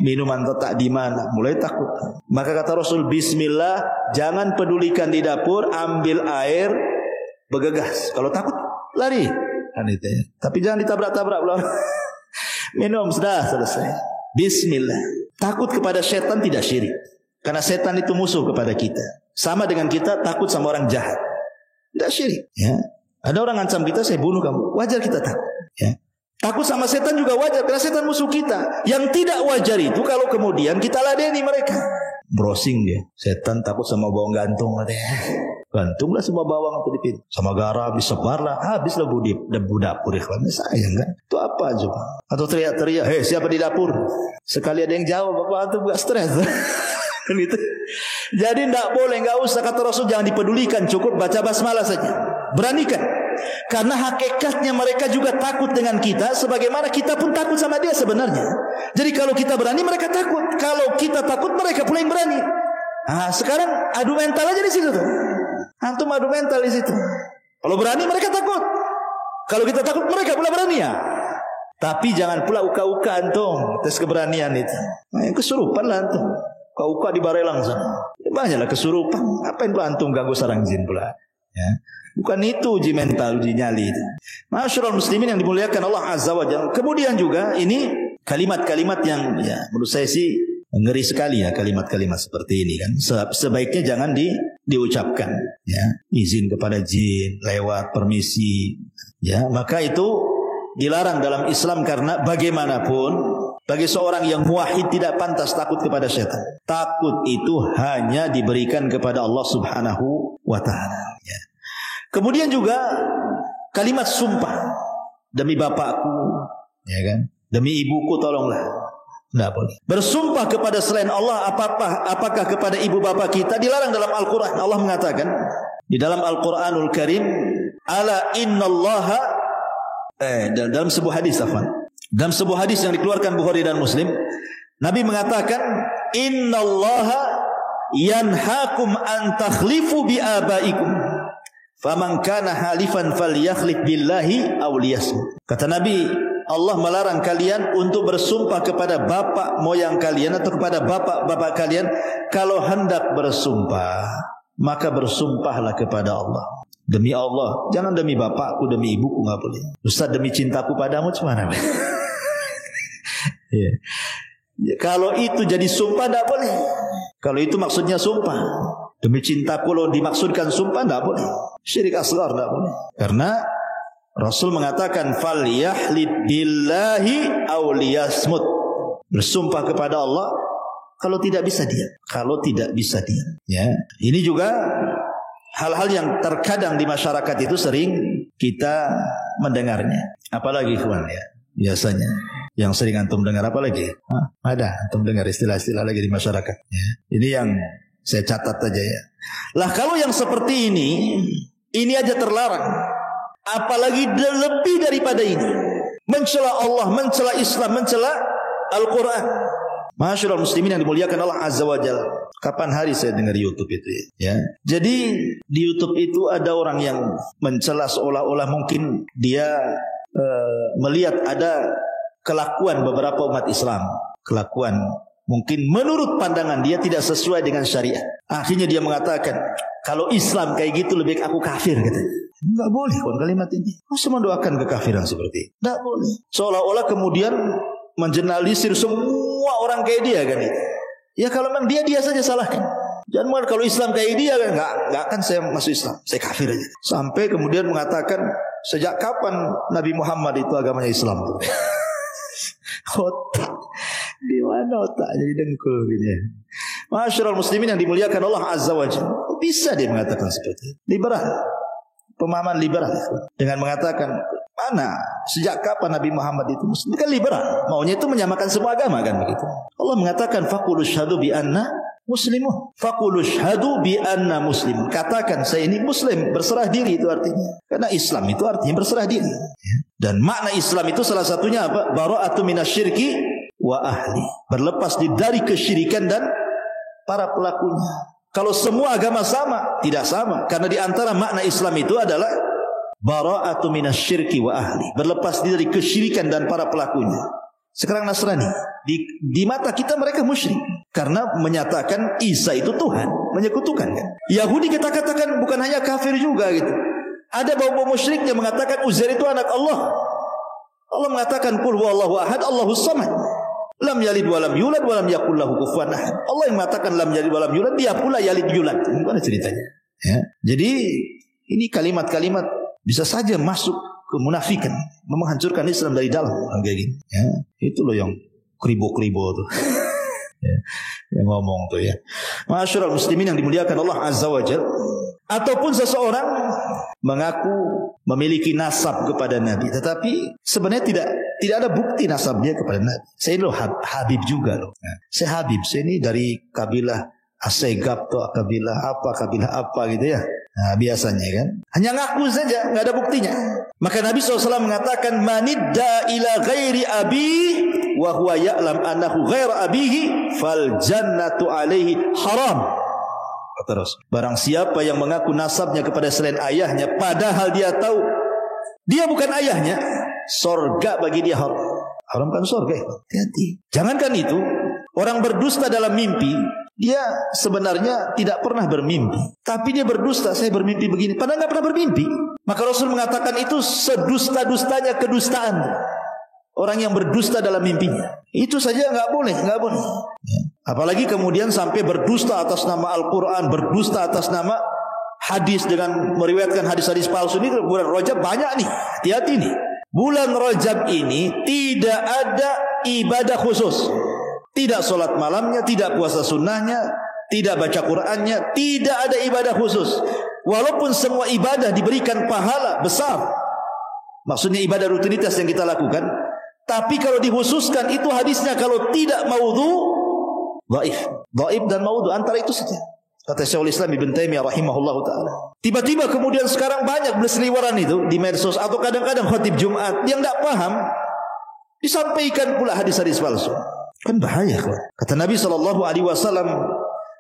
minuman letak di mana, mulai takut. Maka kata Rasul, Bismillah, jangan pedulikan di dapur, ambil air, bergegas. Kalau takut lari, tapi jangan ditabrak-tabrak belum. Minum sudah selesai. Bismillah. Takut kepada setan tidak syirik, karena setan itu musuh kepada kita. Sama dengan kita takut sama orang jahat, tidak syirik. Ya, ada orang ancam kita, saya bunuh kamu, wajar kita takut. Ya. Takut sama setan juga wajar, karena setan musuh kita. Yang tidak wajar itu kalau kemudian kita ladeni mereka. Browsing dia, setan takut sama bawang gantung katanya. Gantunglah semua bawang atau dipin, sama garam disebarlah, habislah debu dapur. Ikhwannya sayang kan? Itu apa coba? Atau teriak-teriak, hei siapa di dapur? Sekali ada yang jawab, apa antum gak stres? Gitu. Jadi tidak boleh, nggak usah, kata Rasul, jangan dipedulikan, cukup baca basmalah saja. Beranikan, karena hakikatnya mereka juga takut dengan kita, sebagaimana kita pun takut sama dia sebenarnya. Jadi kalau kita berani, mereka takut. Kalau kita takut, mereka pula yang berani. Nah, sekarang adu mental aja di situ tuh. Antum adu mental di situ. Kalau berani, mereka takut. Kalau kita takut, mereka pula berani ya. Tapi jangan pula uka-uka antum tes keberanian itu. Nah, yang kesurupan lah antum. Uka di Barelang sana, banyaklah kesurupan. Apain pula antum ganggu sarang jin pula? Ya. Bukan itu uji mental, uji nyali itu. Masyarul muslimin yang dimuliakan Allah Azza wa Jalla. Kemudian juga ini kalimat-kalimat yang ya menurut saya sih ngeri sekali ya, kalimat-kalimat seperti ini kan. Sebaiknya jangan diucapkan. Ya, izin kepada jin, lewat permisi. Ya, maka itu dilarang dalam Islam, karena bagaimanapun bagi seorang yang muwahhid tidak pantas takut kepada syaitan. Takut itu hanya diberikan kepada Allah Subhanahu wa ta'ala. Ya. Kemudian juga kalimat sumpah, demi bapakku, ya kan? Demi ibuku tolonglah. Tidak boleh. Bersumpah kepada selain Allah, apakah kepada ibu bapak kita, dilarang dalam Al-Quran. Allah mengatakan di dalam Al-Quranul Karim, ala innallaha dalam sebuah hadis, dalam sebuah hadis yang dikeluarkan Bukhari dan Muslim, Nabi mengatakan, innallaha yanhaakum an takhlifu bi abaikum faman kana halifan falyakhlif billahi aw liyasmut. Kata Nabi, Allah melarang kalian untuk bersumpah kepada bapak moyang kalian atau kepada bapak-bapak kalian. Kalau hendak bersumpah, maka bersumpahlah kepada Allah. Demi Allah, jangan demi bapakku, demi ibuku, enggak boleh. Ustaz, demi cintaku padamu gimana? Ya. Kalau itu jadi sumpah, enggak boleh. Kalau itu maksudnya sumpah, demi cintaku, kalau dimaksudkan sumpah, enggak boleh. Syirik asghar enggak boleh. Karena Rasul mengatakan fal yahlid billahi aw liyasmut. Bersumpah kepada Allah kalau tidak bisa diam. Kalau tidak bisa diam. Ya. Ini juga hal-hal yang terkadang di masyarakat itu sering kita mendengarnya. Apalagi kawan ya. Biasanya yang sering antum dengar apalagi? Ada antum dengar istilah-istilah lagi di masyarakat. Ya. Ini yang saya catat aja ya. Lah kalau yang seperti ini aja terlarang. Apalagi lebih daripada ini, mencela Allah, mencela Islam, mencela Al-Quran. Masyaallah muslimin yang dimuliakan Allah Azza wa Jalla. Kapan hari saya dengar YouTube itu ya. Jadi di YouTube itu ada orang yang mencela seolah-olah mungkin dia melihat ada kelakuan beberapa umat Islam, kelakuan mungkin menurut pandangan dia tidak sesuai dengan syariat. Akhirnya dia mengatakan, kalau Islam kayak gitu lebih baik aku kafir katanya. Enggak boleh kawan kalimat ini. Masa mendoakan kekafiran seperti itu? Enggak boleh. Seolah-olah kemudian mengeneralisir semua orang kayak dia kan itu. Ya kalau memang dia saja salahkan. Jangan kalau Islam kayak dia kan enggak akan saya masuk Islam. Saya kafir aja. Sampai kemudian mengatakan sejak kapan Nabi Muhammad itu agamanya Islam tuh? Otak. Di mana otak jadi dengkul gini. Masyaallah muslimin yang dimuliakan Allah Azza wa Jalla. Bisa dia mengatakan seperti itu. Liberal. Pemahaman liberal dengan mengatakan mana sejak kapan Nabi Muhammad itu Muslim? Kan liberal, maunya itu menyamakan semua agama kan begitu. Allah mengatakan faqulu syhadu bi anna muslimun. Faqulu syhadu bi anna muslimun. Katakan saya ini muslim, berserah diri itu artinya. Karena Islam itu artinya berserah diri. Dan makna Islam itu salah satunya apa? Bara'atu minasyirki wa ahli. Berlepas dari kesyirikan dan para pelakunya. Kalau semua agama sama, tidak sama. Karena di antara makna Islam itu adalah bara'atu minasyirki wa ahli. Berlepas diri dari kesyirikan dan para pelakunya. Sekarang Nasrani, di mata kita mereka musyrik. Karena menyatakan Isa itu Tuhan, menyekutukan kan. Yahudi kita katakan bukan hanya kafir juga gitu. Ada bau-bau musyrik yang mengatakan Uzair itu anak Allah. Allah mengatakan qul huwallahu ahad, Allahus samad. Lam yalid wa lam yulad wa lam yakul lahu kufuwan ahad. Allah yang mengatakan lam yalid wa lam yulad, dia pula yalid yulad. Gimana ceritanya? Ya. Jadi ini kalimat-kalimat bisa saja masuk ke munafikan, menghancurkan Islam dari dalam kayak gini. Ya. Itu loh yang kribo-kribo tuh. Ya. Yang ngomong tuh ya. Masyaallah muslimin yang dimuliakan Allah Azza wa Jalla. Ataupun seseorang mengaku memiliki nasab kepada Nabi, tetapi sebenarnya tidak ada bukti nasabnya kepada Nabi. Saya loh Habib juga loh. Saya Habib, saya ini dari kabilah Asegab atau kabilah apa gitu ya. Nah, biasanya kan hanya ngaku saja, nggak ada buktinya. Maka Nabi SAW mengatakan manidda ila ghairi abi wa huwa ya'lam annahu ghaira abihi fal jannatu alaihi haram. Kata Rasul, barang siapa yang mengaku nasabnya kepada selain ayahnya padahal dia tahu dia bukan ayahnya, sorga bagi dia haram. Haram kan sorga. Hati-hati. Jangankan itu, orang berdusta dalam mimpi, dia sebenarnya tidak pernah bermimpi, tapi dia berdusta, saya bermimpi begini, padahal nggak pernah bermimpi. Maka Rasul mengatakan itu sedusta-dustanya kedustaan. Orang yang berdusta dalam mimpinya, itu saja nggak boleh. Ya. Apalagi kemudian sampai berdusta atas nama Al-Quran, berdusta atas nama hadis dengan meriwayatkan hadis-hadis palsu. Ini bulan Rajab banyak nih, hati-hati nih. Bulan Rajab ini tidak ada ibadah khusus. Tidak sholat malamnya, tidak puasa sunnahnya, tidak baca Qur'annya, tidak ada ibadah khusus. Walaupun semua ibadah diberikan pahala besar, maksudnya ibadah rutinitas yang kita lakukan, tapi kalau dikhususkan itu hadisnya kalau tidak maudhu, dhaif dan maudhu antara itu saja. Kata Syekhul Islam Ibn Taimiyah rahimahullahu taala. Tiba-tiba kemudian sekarang banyak berseliweran itu di medsos atau kadang-kadang khatib Jumat yang tidak paham disampaikan pula hadis-hadis palsu. Kan bahaya kawan. Kata Nabi SAW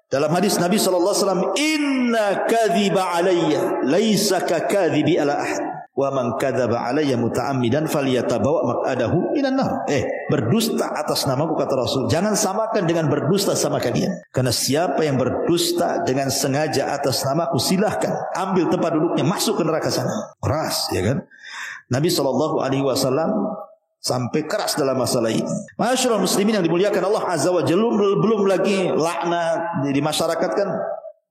dalam hadis Nabi SAW, inna kadhiba alayya laisa ka kadhibi ala ahad wa man kadzaba alayya muta'ammidan falyatabawa maq'adahu minan nar. Berdusta atas namaku kata Rasul, jangan samakan dengan berdusta sama kalian. Karena siapa yang berdusta dengan sengaja atas namaku, silahkan ambil tempat duduknya, masuk ke neraka sana. Keras, ya kan? Nabi SAW sampai keras dalam masalah ini. Masyaallah muslimin yang dimuliakan Allah Azza wa Jalla, belum lagi laknat di masyarakat kan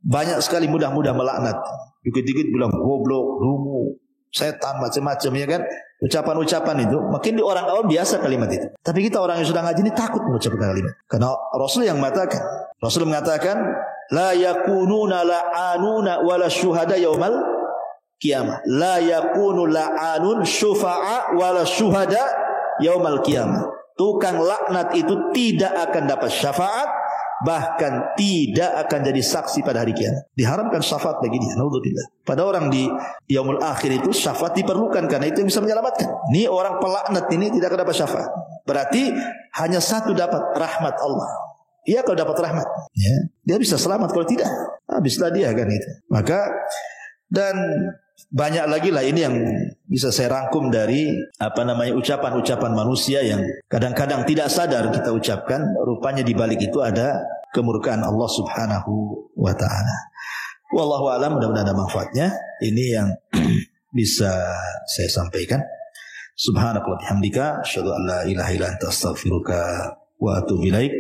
banyak sekali mudah-mudah melaknat. Dikit-dikit bilang goblok, dungu, setan, macam-macam, ya kan? Ucapan-ucapan itu makin di orang awam biasa kalimat itu. Tapi kita orang yang sudah ngaji ini takut mengucapkan kalimat. Karena Rasul mengatakan la yakununa la'anuna wala syuhada yaumal qiyamah. La yakunu la'anun syufa'a wala syuhada yaumal qiyamah. Tukang laknat itu tidak akan dapat syafaat, bahkan tidak akan jadi saksi pada hari kiamat. Diharamkan syafaat bagi dia. Naudzubillah. Pada orang di yaumul akhir itu syafaat diperlukan karena itu yang bisa menyelamatkan. Ini orang pelaknat ini tidak akan dapat syafaat. Berarti hanya satu dapat, rahmat Allah. Ia kalau dapat rahmat, ya, dia bisa selamat. Kalau tidak, habislah dia kan itu. Maka dan banyak lagi lah ini yang bisa saya rangkum dari ucapan-ucapan manusia yang kadang-kadang tidak sadar kita ucapkan, rupanya di balik itu ada kemurkaan Allah Subhanahu wa taala. Wallahu a'lam, mudah-mudahan ada manfaatnya. Ini yang bisa saya sampaikan. Subhanakallah bihamdika asyhadu an la ilaha illa anta astaghfiruka wa atubu ilaik.